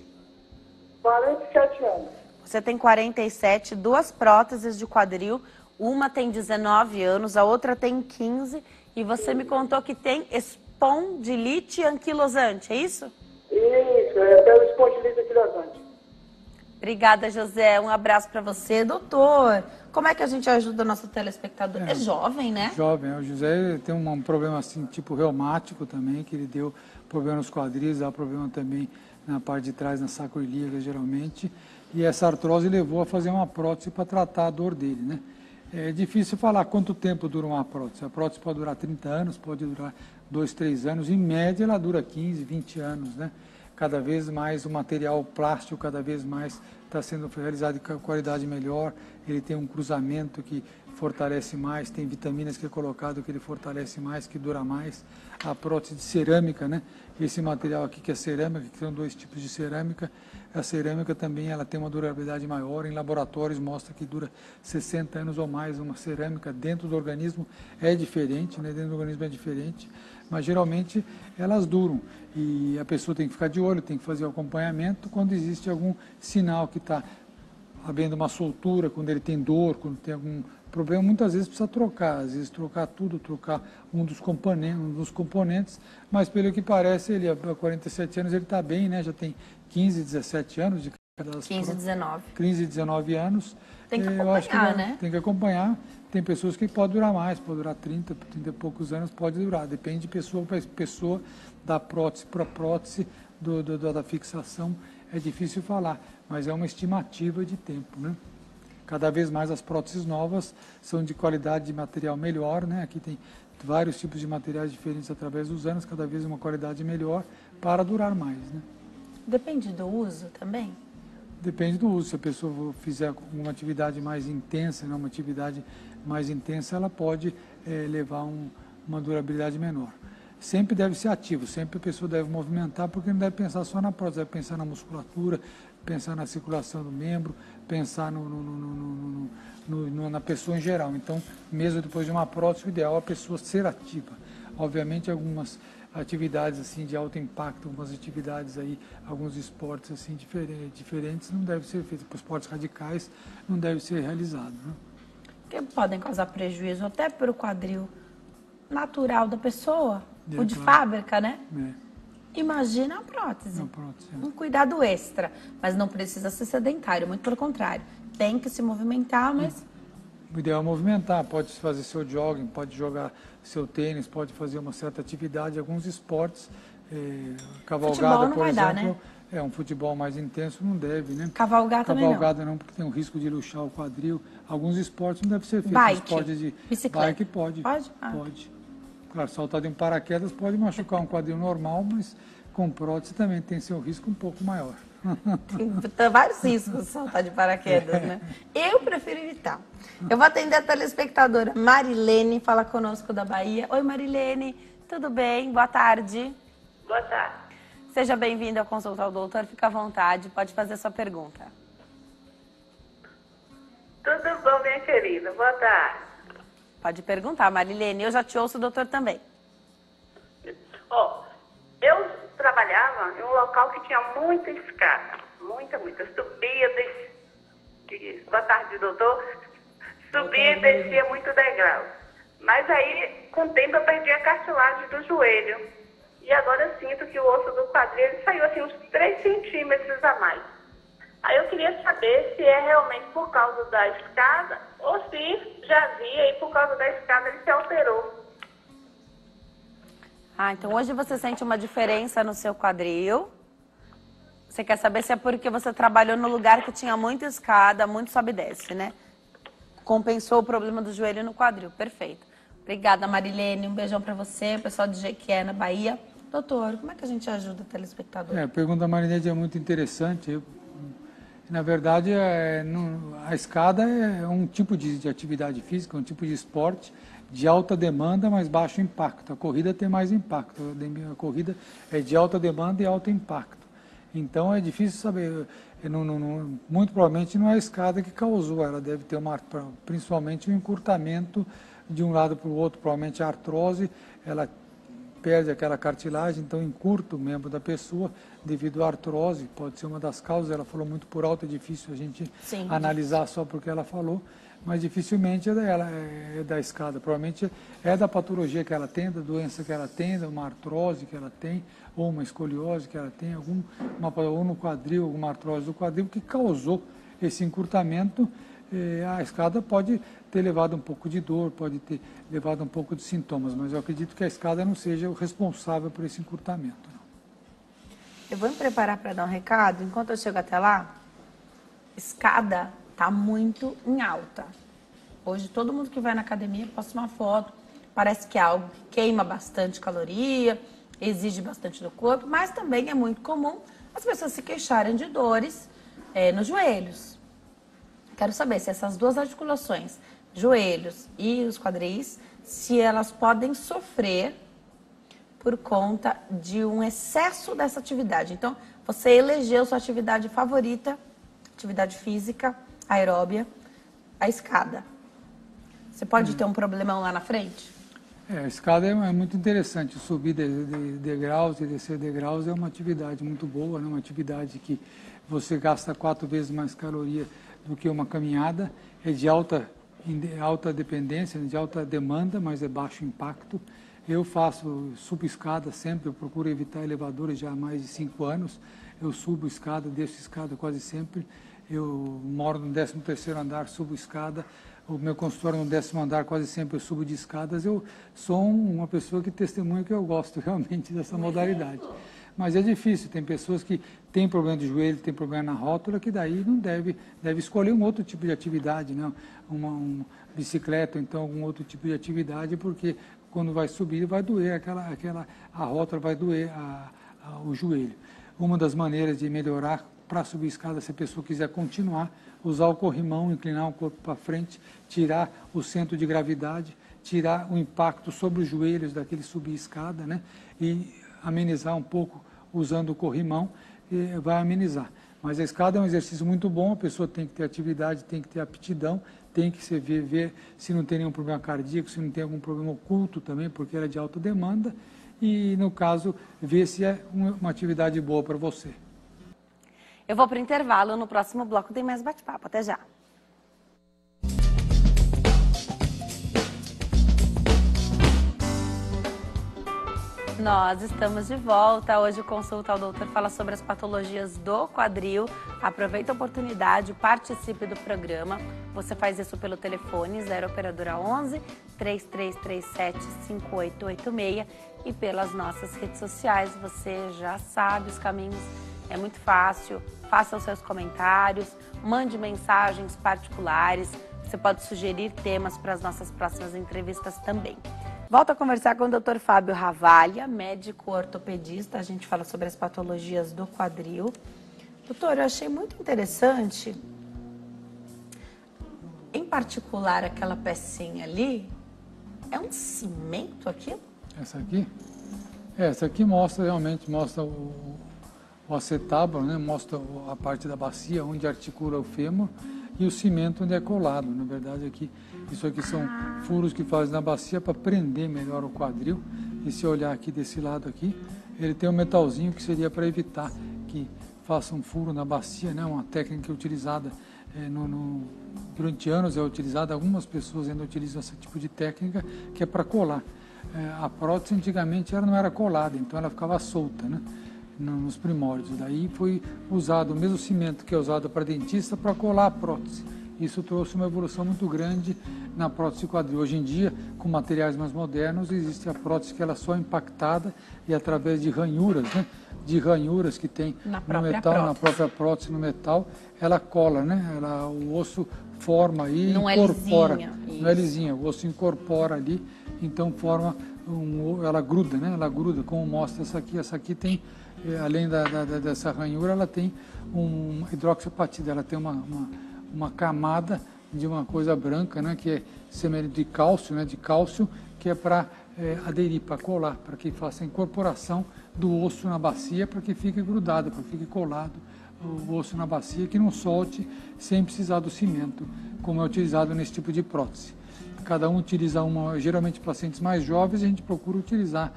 47 anos. Você tem 47, 2 próteses de quadril. Uma tem 19 anos, a outra tem 15. E você me contou que tem espondilite anquilosante, é isso? Isso, é pelo espondilite anquilosante. Obrigada, José. Um abraço para você. Doutor, como é que a gente ajuda o nosso telespectador? É jovem, né? Jovem. O José tem um problema assim, tipo reumático também, que ele deu problema nos quadris, dá problema também na parte de trás, na sacroiliaca, geralmente. E essa artrose levou a fazer uma prótese para tratar a dor dele, né? É difícil falar quanto tempo dura uma prótese. A prótese pode durar 30 anos, pode durar 2, 3 anos. Em média, ela dura 15, 20 anos, né? Cada vez mais o material plástico, cada vez mais está sendo realizado com qualidade melhor. Ele tem um cruzamento que fortalece mais, tem vitaminas que é colocado que ele fortalece mais, que dura mais. A prótese de cerâmica, né? Esse material aqui que é cerâmica, que são 2 tipos de cerâmica. A cerâmica também ela tem uma durabilidade maior. Em laboratórios mostra que dura 60 anos ou mais. Uma cerâmica dentro do organismo é diferente, né? Dentro do organismo é diferente. Mas geralmente elas duram e a pessoa tem que ficar de olho, tem que fazer o acompanhamento quando existe algum sinal que está havendo uma soltura, quando ele tem dor, quando tem algum problema muitas vezes precisa trocar, às vezes trocar tudo, trocar um dos componentes, mas pelo que parece, ele há 47 anos ele está bem, né? Já tem 15, 17 anos de cadastro. 15, 19 anos. Tem que eu acho que né? Tem que acompanhar. Tem pessoas que podem durar mais, pode durar 30 e poucos anos, pode durar. Depende de pessoa para pessoa, da prótese para prótese, da fixação. É difícil falar, mas é uma estimativa de tempo, né? Cada vez mais as próteses novas são de qualidade de material melhor, né? Aqui tem vários tipos de materiais diferentes através dos anos, cada vez uma qualidade melhor para durar mais, né? Depende do uso também? Depende do uso. Se a pessoa fizer uma atividade mais intensa, né? Uma atividade mais intensa, ela pode levar uma durabilidade menor. Sempre deve ser ativo, sempre a pessoa deve movimentar, porque não deve pensar só na prótese, deve pensar na musculatura, pensar na circulação do membro, pensar na pessoa em geral. Então, mesmo depois de uma prótese, o ideal é a pessoa ser ativa. Obviamente, algumas atividades assim de alto impacto, algumas atividades aí, alguns esportes assim diferentes não devem ser feitos, esportes radicais não devem ser realizados, né? Que podem causar prejuízo até para o quadril natural da pessoa, o de fábrica, né? Imagina a prótese. Um cuidado extra, mas não precisa ser sedentário, muito pelo contrário. Tem que se movimentar, mas... O ideal é movimentar, pode fazer seu jogging, pode jogar seu tênis, pode fazer uma certa atividade, alguns esportes, cavalgada, por exemplo, né? Um futebol mais intenso não deve, né? Cavalgada não, porque tem o risco de luxar o quadril. Alguns esportes não devem ser feitos. Bike, esportes de bicicleta. Bike pode. Pode. Claro, saltar em paraquedas pode machucar um quadril normal, mas com prótese também tem seu risco um pouco maior. Tem vários riscos saltar de paraquedas, né? Eu prefiro evitar. Eu vou atender a telespectadora Marilene, fala conosco da Bahia. Oi, Marilene, tudo bem? Boa tarde. Boa tarde. Seja bem-vinda ao Consulta ao Doutor, fica à vontade, pode fazer sua pergunta. Tudo bom, minha querida? Boa tarde. Pode perguntar, Marilene, eu já te ouço, doutor, também. Eu trabalhava em um local que tinha muita escada, muita. Subia, descia. Boa tarde, doutor. Subia e descia muito degrau. Mas aí, com o tempo, eu perdi a cartilagem do joelho. E agora eu sinto que o osso do quadril ele saiu assim uns 3 centímetros a mais. Aí eu queria saber se é realmente por causa da escada ou se já havia e por causa da escada ele se alterou. Então hoje você sente uma diferença no seu quadril. Você quer saber se é porque você trabalhou no lugar que tinha muita escada, muito sobe e desce, né? Compensou o problema do joelho no quadril. Perfeito. Obrigada, Marilene. Um beijão pra você, o pessoal de Jequié, na Bahia. Doutor, como é que a gente ajuda o telespectador? A pergunta da Marilene é muito interessante. Na verdade, a escada é um tipo de atividade física, um tipo de esporte de alta demanda, mas baixo impacto. A corrida tem mais impacto. A corrida é de alta demanda e alto impacto. Então, é difícil saber. Muito provavelmente não é a escada que causou. Ela deve ter principalmente um encurtamento de um lado para o outro. Provavelmente a artrose, ela perde aquela cartilagem, então encurta o membro da pessoa devido à artrose, pode ser uma das causas. Ela falou muito por alto, é difícil a gente analisar só porque ela falou, mas dificilmente é da escada, provavelmente é da patologia que ela tem, da doença que ela tem, de uma artrose que ela tem, ou uma escoliose que ela tem, ou no quadril, alguma artrose do quadril que causou esse encurtamento. A escada pode ter levado um pouco de dor, pode ter levado um pouco de sintomas, mas eu acredito que a escada não seja o responsável por esse encurtamento. Não. Eu vou me preparar para dar um recado. Enquanto eu chego até lá, escada está muito em alta. Hoje todo mundo que vai na academia posta uma foto, parece que é algo que queima bastante caloria, exige bastante do corpo, mas também é muito comum as pessoas se queixarem de dores nos joelhos. Quero saber se essas duas articulações, joelhos e os quadris, se elas podem sofrer por conta de um excesso dessa atividade. Então, você elegeu sua atividade favorita, atividade física, aeróbia, a escada. Você pode ter um problemão lá na frente? A escada é muito interessante. Subir degraus e descer degraus é uma atividade muito boa, né? Uma atividade que você gasta 4 vezes mais caloria do que uma caminhada, é de alta alta dependência, de alta demanda, mas é baixo impacto. Eu faço subo-escada sempre, eu procuro evitar elevadores já há mais de 5 anos. Eu subo escada, desço escada quase sempre. Eu moro no 13º andar, subo escada. O meu consultório no 10º andar, quase sempre eu subo de escadas. Eu sou uma pessoa que testemunha que eu gosto realmente dessa modalidade. Mas é difícil, tem pessoas que têm problema de joelho, têm problema na rótula, que daí não deve escolher um outro tipo de atividade, né? Uma bicicleta, ou então algum outro tipo de atividade, porque quando vai subir vai doer a rótula, vai doer o joelho. Uma das maneiras de melhorar para subir escada, se a pessoa quiser continuar, usar o corrimão, inclinar o corpo para frente, tirar o centro de gravidade, tirar o impacto sobre os joelhos daquele subir escada, né? E amenizar um pouco usando o corrimão, vai amenizar. Mas a escada é um exercício muito bom, a pessoa tem que ter atividade, tem que ter aptidão, tem que se ver se não tem nenhum problema cardíaco, se não tem algum problema oculto também, porque ela é de alta demanda, e no caso, ver se é uma atividade boa para você. Eu vou para o intervalo, no próximo bloco tem mais bate-papo. Até já. Nós estamos de volta. Hoje o Consulta ao Doutor fala sobre as patologias do quadril. Aproveite a oportunidade, participe do programa. Você faz isso pelo telefone 0 operadora 11 3337 5886 e pelas nossas redes sociais. Você já sabe os caminhos, é muito fácil. Faça os seus comentários, mande mensagens particulares. Você pode sugerir temas para as nossas próximas entrevistas também. Volto a conversar com o Dr. Fábio Ravalha, médico ortopedista. A gente fala sobre as patologias do quadril. Doutor, eu achei muito interessante, em particular aquela pecinha ali, é um cimento aquilo? Essa aqui? Essa aqui realmente mostra o acetábulo, né? Mostra a parte da bacia onde articula o fêmur e o cimento onde é colado. Na verdade, isso aqui são furos que fazem na bacia para prender melhor o quadril. E se olhar aqui desse lado aqui, ele tem um metalzinho que seria para evitar que faça um furo na bacia, né? Uma técnica que é utilizada durante anos, é utilizada, algumas pessoas ainda utilizam esse tipo de técnica, que é para colar. A prótese antigamente ela não era colada, então ela ficava solta, né? Nos primórdios. Daí foi usado o mesmo cimento que é usado para dentista para colar a prótese. Isso trouxe uma evolução muito grande na prótese quadril. Hoje em dia, com materiais mais modernos, existe a prótese que ela é só impactada e através de ranhuras, né? De ranhuras que tem no metal, na própria prótese, no metal, ela cola, né? O osso forma aí, não incorpora. É lisinha, não é lisinha, o osso incorpora ali, então forma ela gruda, né? Ela gruda, como mostra essa aqui. Essa aqui tem, além dessa ranhura, ela tem hidroxiapatita, ela tem uma camada de uma coisa branca, né, que é semelhante de cálcio, né, que é para aderir, para colar, para que faça a incorporação do osso na bacia, para que fique grudado, para que fique colado o osso na bacia, que não solte sem precisar do cimento, como é utilizado nesse tipo de prótese. Cada um utiliza geralmente pacientes mais jovens, a gente procura utilizar,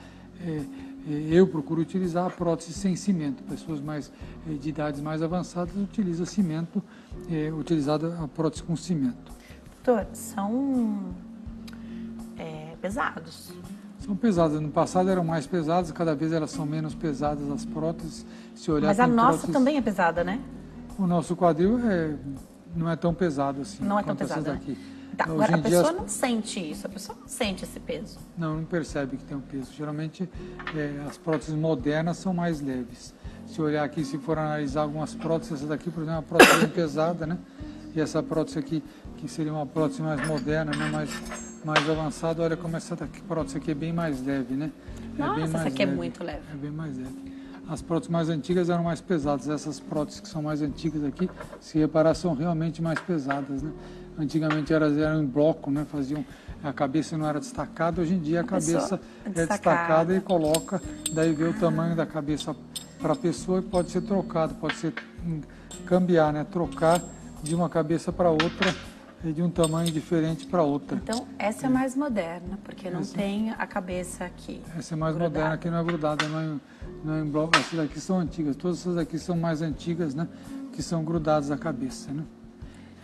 eu procuro utilizar a prótese sem cimento. Pessoas de idades mais avançadas utilizam cimento, utilizada a prótese com cimento. Doutor, são pesados. São pesadas. No passado eram mais pesadas, cada vez elas são menos pesadas as próteses. Se olhar, mas a nossa também é pesada, né? O nosso quadril não é tão pesado assim. Não é tão pesado, né? Daqui. Tá, agora a pessoa não sente isso, a pessoa não sente esse peso. Não percebe que tem um peso. Geralmente as próteses modernas são mais leves. Se olhar aqui, se for analisar algumas próteses, essa daqui, por exemplo, é uma prótese bem pesada, né? E essa prótese aqui, que seria uma prótese mais moderna, né? mais avançada, olha como essa prótese aqui é bem mais leve, né? Nossa, essa aqui é muito leve. É bem mais leve. As próteses mais antigas eram mais pesadas. Essas próteses que são mais antigas aqui, se reparar, são realmente mais pesadas, né? Antigamente elas eram em bloco, né? A cabeça não era destacada. Hoje em dia a cabeça é destacada e coloca, daí vê o tamanho da cabeça para a pessoa e pode ser trocado, pode ser cambiar, né? Trocar de uma cabeça para outra e de um tamanho diferente para outra. Então, essa é mais moderna, porque não tem a cabeça aqui. Essa é mais moderna, que não é grudada, não é em bloco. Essas daqui são antigas, todas essas aqui são mais antigas, né? Que são grudadas à cabeça, né?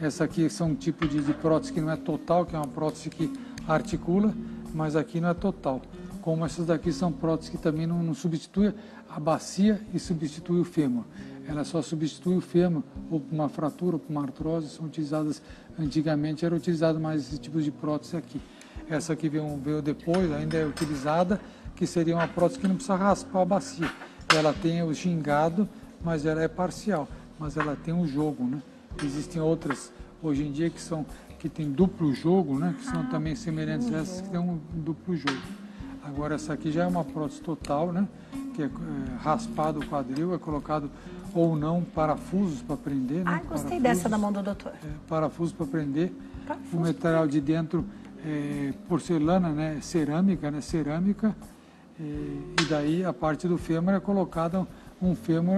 Essa aqui são um tipo de prótese que não é total, que é uma prótese que articula, mas aqui não é total. Como essas daqui são próteses que também não substituem a bacia e substitui o fêmur. Ela só substitui o fêmur, ou por uma fratura, ou por uma artrose, são utilizadas, antigamente era utilizado mais esse tipo de prótese aqui. Essa aqui veio depois, ainda é utilizada, que seria uma prótese que não precisa raspar a bacia. Ela tem o gingado, mas ela é parcial, mas ela tem um jogo, né? Existem outras, hoje em dia, que tem duplo jogo, né? Que são também semelhantes a essas que tem um duplo jogo. Agora essa aqui já é uma prótese total, né? Que é raspado o quadril, é colocado ou não parafusos para prender, né? Ai, gostei dessa da mão do doutor. Parafusos para prender. Parafuso. O material de dentro é porcelana, né? Cerâmica, né? Cerâmica. E daí a parte do fêmur é colocada, um fêmur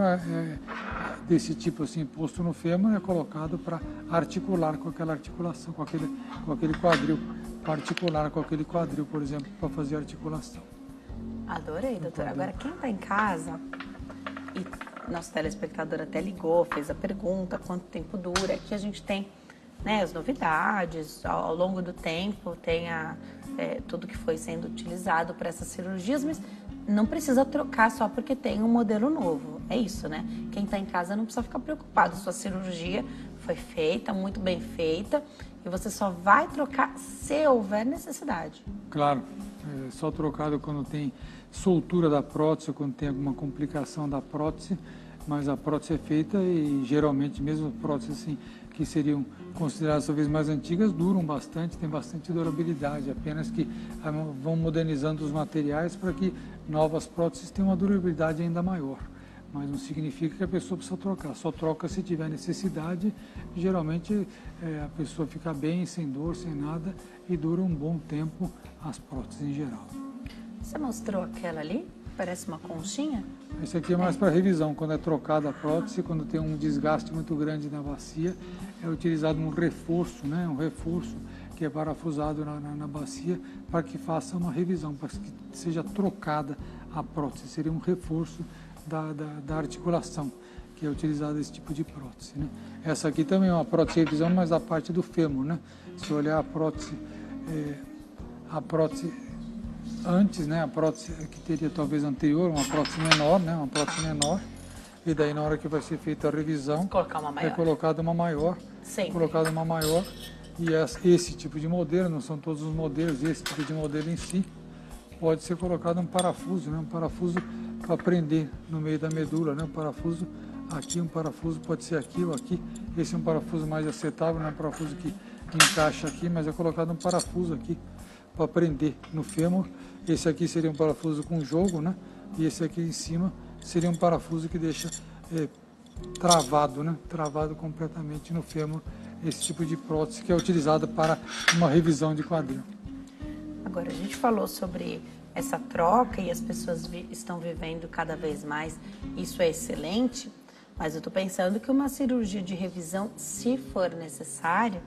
desse tipo assim, posto no fêmur, é colocado para articular com aquela articulação, com aquele quadril, para articular com aquele quadril, por exemplo, para fazer articulação. Adorei, doutor. Agora, quem está em casa, e nosso telespectador até ligou, fez a pergunta, quanto tempo dura, aqui a gente tem, né, as novidades, ao longo do tempo, tem tudo que foi sendo utilizado para essas cirurgias, mas não precisa trocar só porque tem um modelo novo. É isso, né? Quem está em casa não precisa ficar preocupado. Sua cirurgia foi feita, muito bem feita, e você só vai trocar se houver necessidade. Claro, é só trocado quando tem soltura da prótese, quando tem alguma complicação da prótese, mas a prótese é feita e geralmente mesmo próteses assim, que seriam consideradas talvez mais antigas, duram bastante, tem bastante durabilidade, apenas que vão modernizando os materiais para que novas próteses tenham uma durabilidade ainda maior. Mas não significa que a pessoa precisa trocar, só troca se tiver necessidade. Geralmente a pessoa fica bem, sem dor, sem nada, e dura um bom tempo as próteses em geral. Você mostrou aquela ali? Parece uma conchinha? Esse aqui é mais para revisão, quando é trocada a prótese, quando tem um desgaste muito grande na bacia, é utilizado um reforço, né? Um reforço que é parafusado na bacia para que faça uma revisão, para que seja trocada a prótese. Seria um reforço da articulação, que é utilizado esse tipo de prótese, né? Essa aqui também é uma prótese de revisão, mas da parte do fêmur, né? Se olhar a prótese antes, né, a prótese que teria talvez anterior, uma prótese menor, né, uma prótese menor, e daí na hora que vai ser feita a revisão, colocar uma maior. É colocada uma maior, Sempre. colocada uma maior, e esse tipo de modelo, não são todos os modelos, esse tipo de modelo em si, pode ser colocado um parafuso, né, um parafuso para prender no meio da medula, né, um parafuso aqui, um parafuso pode ser aqui ou aqui, esse é um parafuso mais aceitável, não é um parafuso que encaixa aqui, mas é colocado um parafuso aqui para prender no fêmur. Esse aqui seria um parafuso com jogo, né? E esse aqui em cima seria um parafuso que deixa travado, né? Travado completamente no fêmur, esse tipo de prótese que é utilizada para uma revisão de quadril. Agora, a gente falou sobre essa troca e as pessoas estão vivendo cada vez mais, isso é excelente, mas eu estou pensando que uma cirurgia de revisão, se for necessária,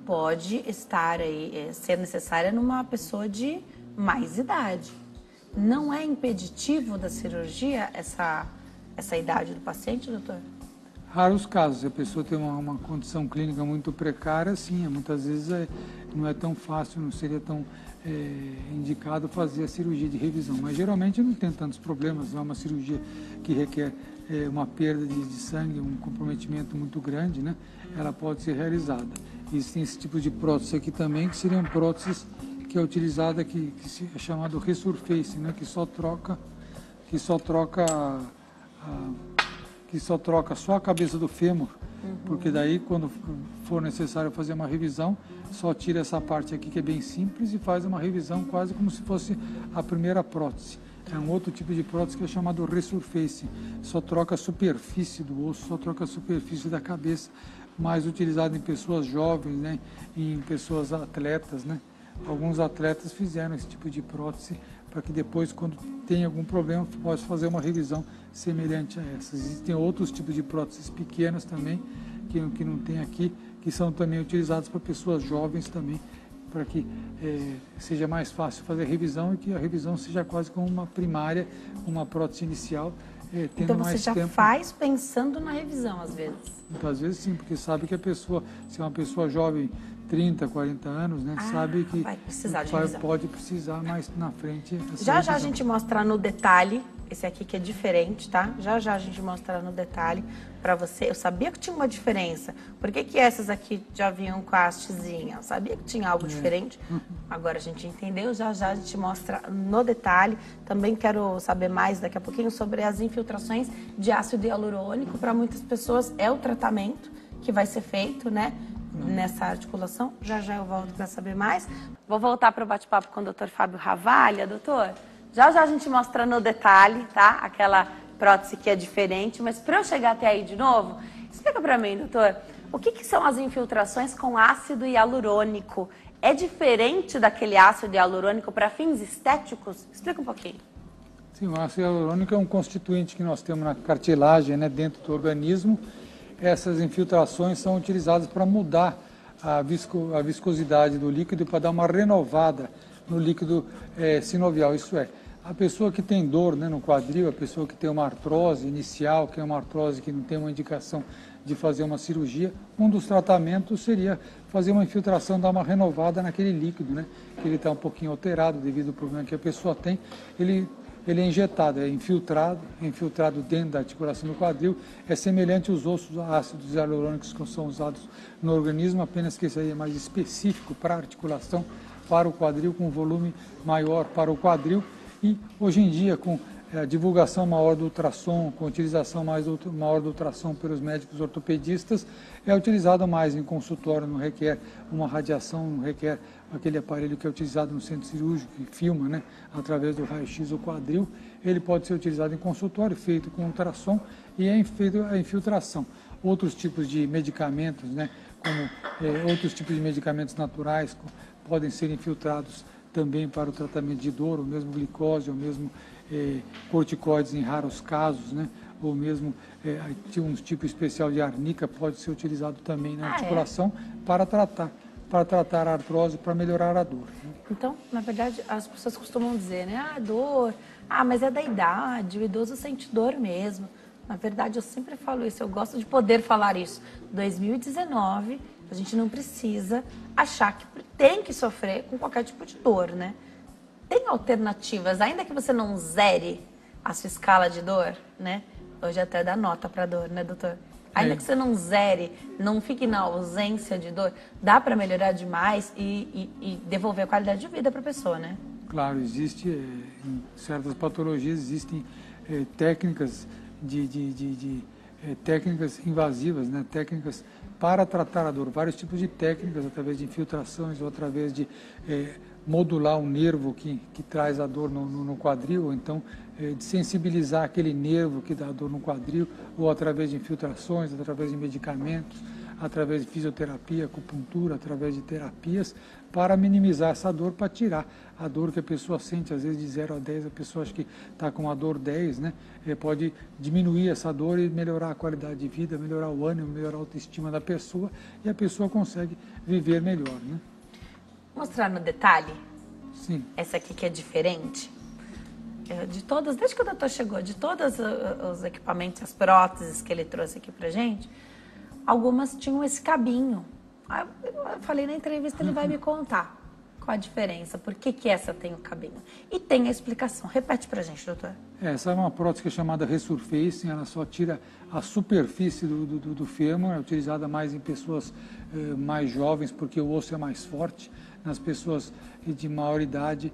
pode estar aí, ser necessária numa pessoa de mais idade. Não é impeditivo da cirurgia essa idade do paciente, doutor? Raros casos, se a pessoa tem uma condição clínica muito precária, sim, muitas vezes não é tão fácil, não seria tão indicado fazer a cirurgia de revisão, mas geralmente não tem tantos problemas, não é uma cirurgia que requer uma perda de sangue, um comprometimento muito grande, né? Ela pode ser realizada. Existem esse tipo de prótese aqui também, que seriam próteses que é utilizada, que é chamado resurface, né? que só troca só a cabeça do fêmur, porque daí quando for necessário fazer uma revisão, só tira essa parte aqui que é bem simples e faz uma revisão quase como se fosse a primeira prótese. É um outro tipo de prótese que é chamado resurface, só troca a superfície do osso, só troca a superfície da cabeça, mais utilizado em pessoas jovens, né? E em pessoas atletas, né? Alguns atletas fizeram esse tipo de prótese para que depois, quando tem algum problema, possa fazer uma revisão semelhante a essa. Existem outros tipos de próteses pequenas também, que não tem aqui, que são também utilizados para pessoas jovens também, para que seja mais fácil fazer a revisão e que a revisão seja quase como uma primária, uma prótese inicial, tendo então mais tempo. Então você já faz pensando na revisão, às vezes? Muitas vezes sim, porque sabe que a pessoa, se é uma pessoa jovem, 30, 40 anos, né, sabe que vai precisar de revisão. Pode precisar mais na frente. Já a gente mostra no detalhe, esse aqui que é diferente, tá? Já a gente mostra no detalhe para você. Eu sabia que tinha uma diferença. Por que essas aqui já vinham com a hastezinha? Eu sabia que tinha algo diferente. Agora a gente entendeu, já a gente mostra no detalhe. Também quero saber mais daqui a pouquinho sobre as infiltrações de ácido hialurônico. Para muitas pessoas é o tratamento que vai ser feito, né? Nessa articulação. Já eu volto para saber mais. Vou voltar para o bate-papo com o Dr. Fábio Ravalha. Doutor, já a gente mostra no detalhe, tá? Aquela prótese que é diferente, mas para eu chegar até aí de novo, explica para mim, doutor, o que são as infiltrações com ácido hialurônico? É diferente daquele ácido hialurônico para fins estéticos? Explica um pouquinho. Sim, o ácido hialurônico é um constituinte que nós temos na cartilagem, né, dentro do organismo. Essas infiltrações são utilizadas para mudar a viscosidade do líquido, para dar uma renovada no líquido sinovial. Isso é, a pessoa que tem dor, né, no quadril, a pessoa que tem uma artrose inicial, que é uma artrose que não tem uma indicação de fazer uma cirurgia, um dos tratamentos seria fazer uma infiltração, dar uma renovada naquele líquido, né, que ele está um pouquinho alterado devido ao problema que a pessoa tem. Ele é injetado, é infiltrado dentro da articulação do quadril, é semelhante aos ossos ácidos hialurônicos que são usados no organismo, apenas que esse aí é mais específico para a articulação, para o quadril, com volume maior para o quadril. E hoje em dia, com a divulgação maior do ultrassom, com a utilização maior do ultrassom pelos médicos ortopedistas, é utilizado mais em consultório, não requer uma radiação, não requer aquele aparelho que é utilizado no centro cirúrgico, que filma, né, através do raio-x o quadril. Ele pode ser utilizado em consultório, feito com ultrassom, e é feito a infiltração. Outros tipos de medicamentos, né, como outros tipos de medicamentos naturais, podem ser infiltrados também para o tratamento de dor, ou mesmo glicose, ou mesmo corticoides em raros casos, né, ou mesmo um tipo especial de arnica pode ser utilizado também na articulação para tratar a artrose, para melhorar a dor. Né? Então, na verdade, as pessoas costumam dizer, né, dor, mas é da idade, o idoso sente dor mesmo. Na verdade, eu sempre falo isso, eu gosto de poder falar isso. 2019, a gente não precisa achar que tem que sofrer com qualquer tipo de dor, né? Tem alternativas, ainda que você não zere a sua escala de dor, né? Hoje até dá nota para dor, né, doutor? Ainda que você não zere, não fique na ausência de dor, dá para melhorar demais e devolver a qualidade de vida para a pessoa, né? Claro, existe, em certas patologias, existem técnicas técnicas invasivas, né? Técnicas para tratar a dor, vários tipos de técnicas, através de infiltrações ou através de modular um nervo que traz a dor no quadril, ou então de sensibilizar aquele nervo que dá dor no quadril, ou através de infiltrações, através de medicamentos, através de fisioterapia, acupuntura, através de terapias, para minimizar essa dor, para tirar a dor que a pessoa sente, às vezes de 0 a 10, a pessoa acha que está com uma dor 10, né? Pode diminuir essa dor e melhorar a qualidade de vida, melhorar o ânimo, melhorar a autoestima da pessoa, e a pessoa consegue viver melhor, né? Mostrar no detalhe? Sim. Essa aqui que é diferente? De todas, desde que o doutor chegou, de todos os equipamentos, as próteses que ele trouxe aqui pra gente, algumas tinham esse cabinho. Eu falei na entrevista, ele vai me contar qual a diferença, por que essa tem o cabinho. E tem a explicação. Repete pra gente, doutor. Essa é uma prótese que é chamada resurfacing, ela só tira a superfície do fêmur, é utilizada mais em pessoas mais jovens, porque o osso é mais forte. Nas pessoas de maior idade,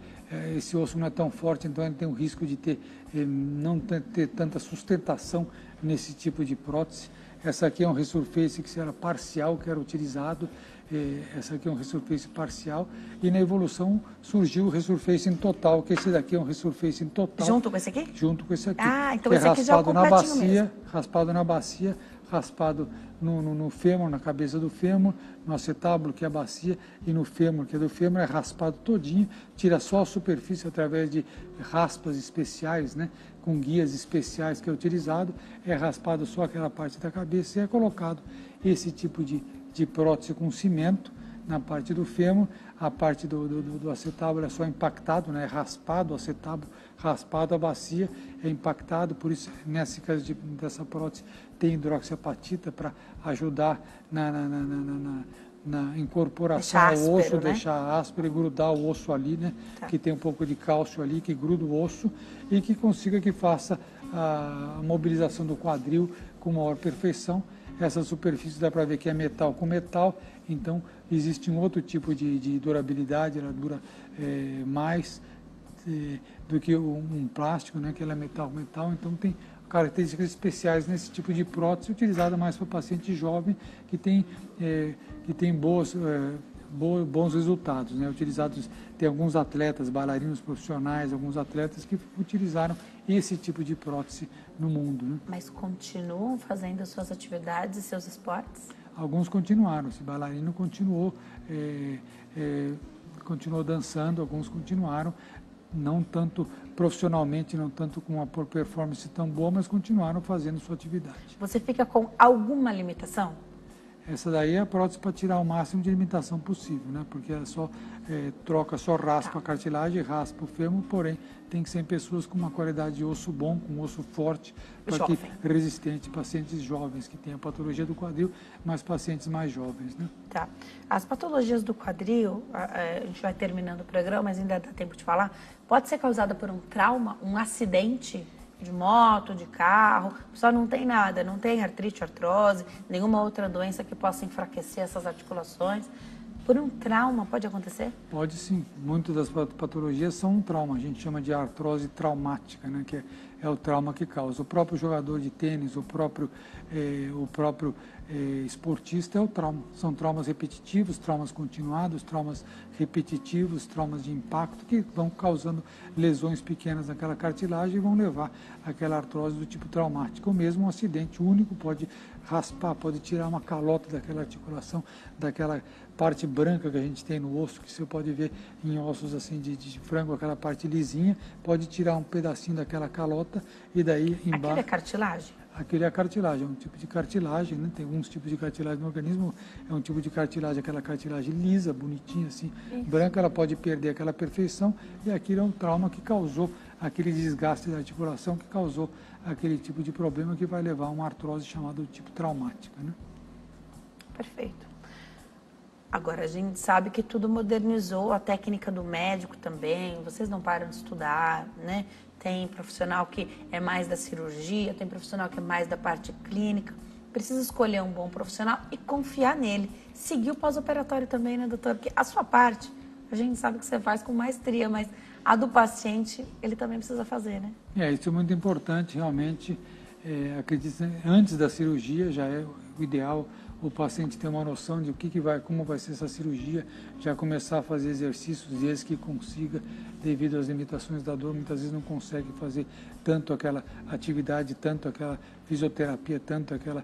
esse osso não é tão forte, então ele tem o risco de não ter tanta sustentação nesse tipo de prótese. Essa aqui é um resurface que era parcial, que era utilizado. Essa aqui é um resurface parcial. E na evolução surgiu o resurfacing total, que esse daqui é um resurfacing total. Junto com esse aqui? Junto com esse aqui. Então esse aqui já é o completinho mesmo. Raspado na bacia, raspado no fêmur, na cabeça do fêmur, no acetábulo, que é a bacia, e no fêmur, que é do fêmur, é raspado todinho, tira só a superfície através de raspas especiais, né, com guias especiais que é utilizado, é raspado só aquela parte da cabeça e é colocado esse tipo de prótese com cimento na parte do fêmur. A parte do acetábulo é só impactado, né? É raspado o acetábulo, raspado a bacia, é impactado, por isso, nesse caso dessa prótese, tem hidroxiapatita para ajudar na incorporação ao osso, né? Deixar áspero e grudar o osso ali, né? Tá. Que tem um pouco de cálcio ali, que gruda o osso e que consiga que faça a mobilização do quadril com maior perfeição. Essa superfície dá para ver que é metal com metal, então existe um outro tipo de durabilidade, ela dura mais do que um plástico, né? Que ela é metal com metal, então tem características especiais nesse tipo de prótese, utilizada mais para paciente jovem que tem bons resultados, né? Utilizados, tem alguns atletas, bailarinos profissionais, alguns atletas que utilizaram esse tipo de prótese no mundo, né? Mas continuam fazendo suas atividades e seus esportes? Alguns continuaram, esse bailarino continuou dançando, alguns continuaram, não tanto profissionalmente, não tanto com uma performance tão boa, mas continuaram fazendo sua atividade. Você fica com alguma limitação? Essa daí é a prótese para tirar o máximo de limitação possível, né? Porque ela só raspa a cartilagem, raspa o fêmur, porém tem que ser em pessoas com uma qualidade de osso bom, com osso forte, resistente, pacientes jovens que têm a patologia do quadril, mas pacientes mais jovens, né? Tá. As patologias do quadril, a gente vai terminando o programa, mas ainda dá tempo de falar, pode ser causada por um trauma, um acidente de moto, de carro, só não tem nada, não tem artrite, artrose, nenhuma outra doença que possa enfraquecer essas articulações. Por um trauma pode acontecer? Pode sim. Muitas das patologias são um trauma. A gente chama de artrose traumática, né? Que é o trauma que causa. O próprio jogador de tênis, o próprio esportista é o trauma. São traumas repetitivos, traumas continuados, traumas repetitivos, traumas de impacto que vão causando lesões pequenas naquela cartilagem e vão levar àquela artrose do tipo traumático. Ou mesmo um acidente único pode raspar, pode tirar uma calota daquela articulação, daquela parte branca que a gente tem no osso, que você pode ver em ossos assim de frango, aquela parte lisinha, pode tirar um pedacinho daquela calota e daí embaixo... Aquilo é cartilagem? Aquele é a cartilagem, é um tipo de cartilagem, né? Tem alguns tipos de cartilagem no organismo, é um tipo de cartilagem, aquela cartilagem lisa, bonitinha assim, branca, ela pode perder aquela perfeição e aquilo é um trauma que causou aquele desgaste da articulação, que causou aquele tipo de problema que vai levar a uma artrose chamada tipo traumática, né? Perfeito. Agora, a gente sabe que tudo modernizou, a técnica do médico também, vocês não param de estudar, né? Tem profissional que é mais da cirurgia, tem profissional que é mais da parte clínica. Precisa escolher um bom profissional e confiar nele. Seguir o pós-operatório também, né, doutor? Porque a sua parte, a gente sabe que você faz com maestria, mas a do paciente, ele também precisa fazer, né? Isso é muito importante, realmente. Acredito, antes da cirurgia já é o ideal o paciente ter uma noção de como vai ser essa cirurgia, já começar a fazer exercícios desde que consiga, devido às limitações da dor, muitas vezes não consegue fazer tanto aquela atividade, tanto aquela fisioterapia, tanto aquela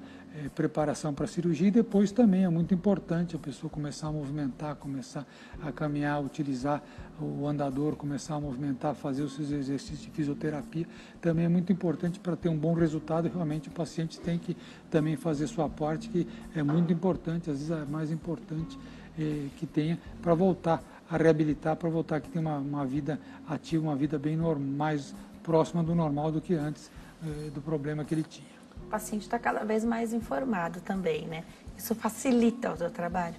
preparação para a cirurgia, e depois também é muito importante a pessoa começar a movimentar, começar a caminhar, utilizar o andador, começar a movimentar, fazer os seus exercícios de fisioterapia, também é muito importante para ter um bom resultado. Realmente o paciente tem que também fazer sua parte, que é muito importante, às vezes é mais importante que tenha para voltar a reabilitar, para voltar que tenha uma vida ativa, uma vida bem mais próxima do normal do que antes do problema que ele tinha. O paciente está cada vez mais informado também, né? Isso facilita o seu trabalho?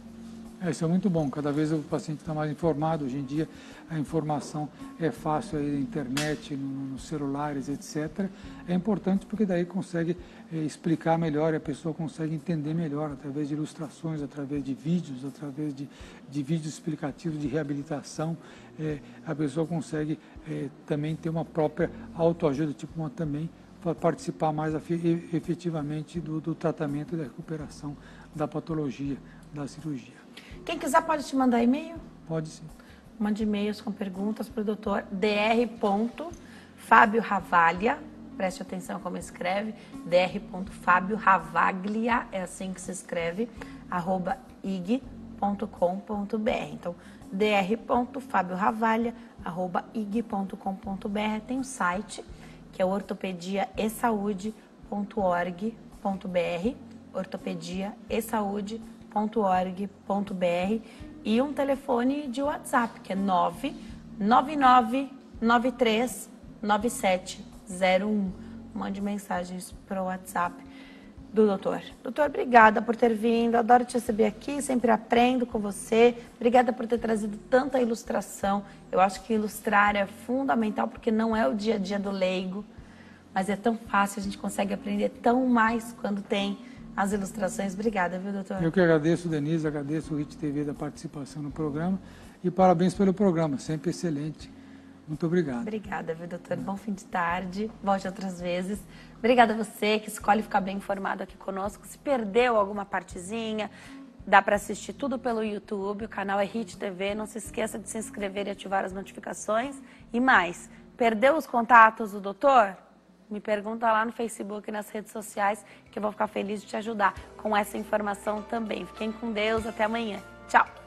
Isso é muito bom, cada vez o paciente está mais informado. Hoje em dia a informação é fácil aí na internet, nos celulares, etc. É importante porque daí consegue explicar melhor, e a pessoa consegue entender melhor através de ilustrações, através de vídeos, através de vídeos explicativos de reabilitação. A pessoa consegue também ter uma própria autoajuda, também participar mais efetivamente do tratamento e da recuperação da patologia, da cirurgia. Quem quiser pode te mandar e-mail? Pode sim. Mande e-mails com perguntas para o doutor dr.fabioravaglia, preste atenção como escreve, dr.fabioravaglia, é assim que se escreve, @ig.com.br. Então, dr.fabioravaglia@ig.com.br. Tem o site, que é ortopediaesaude.org.br, ortopediaesaude.org.br. e um telefone de WhatsApp, que é 999939701. Mande mensagens para o WhatsApp do doutor. Doutor, obrigada por ter vindo, adoro te receber aqui, sempre aprendo com você. Obrigada por ter trazido tanta ilustração. Eu acho que ilustrar é fundamental, porque não é o dia a dia do leigo, mas é tão fácil, a gente consegue aprender tão mais quando tem as ilustrações. Obrigada, viu, doutor? Eu que agradeço, Denise, agradeço o HIT TV da participação no programa e parabéns pelo programa, sempre excelente. Muito obrigado. Obrigada, viu, doutor? Bom fim de tarde. Volte outras vezes. Obrigada a você que escolhe ficar bem informado aqui conosco. Se perdeu alguma partezinha, dá para assistir tudo pelo YouTube. O canal é HIT TV. Não se esqueça de se inscrever e ativar as notificações. E mais, perdeu os contatos do doutor? Me pergunta lá no Facebook e nas redes sociais, que eu vou ficar feliz de te ajudar com essa informação também. Fiquem com Deus. Até amanhã. Tchau.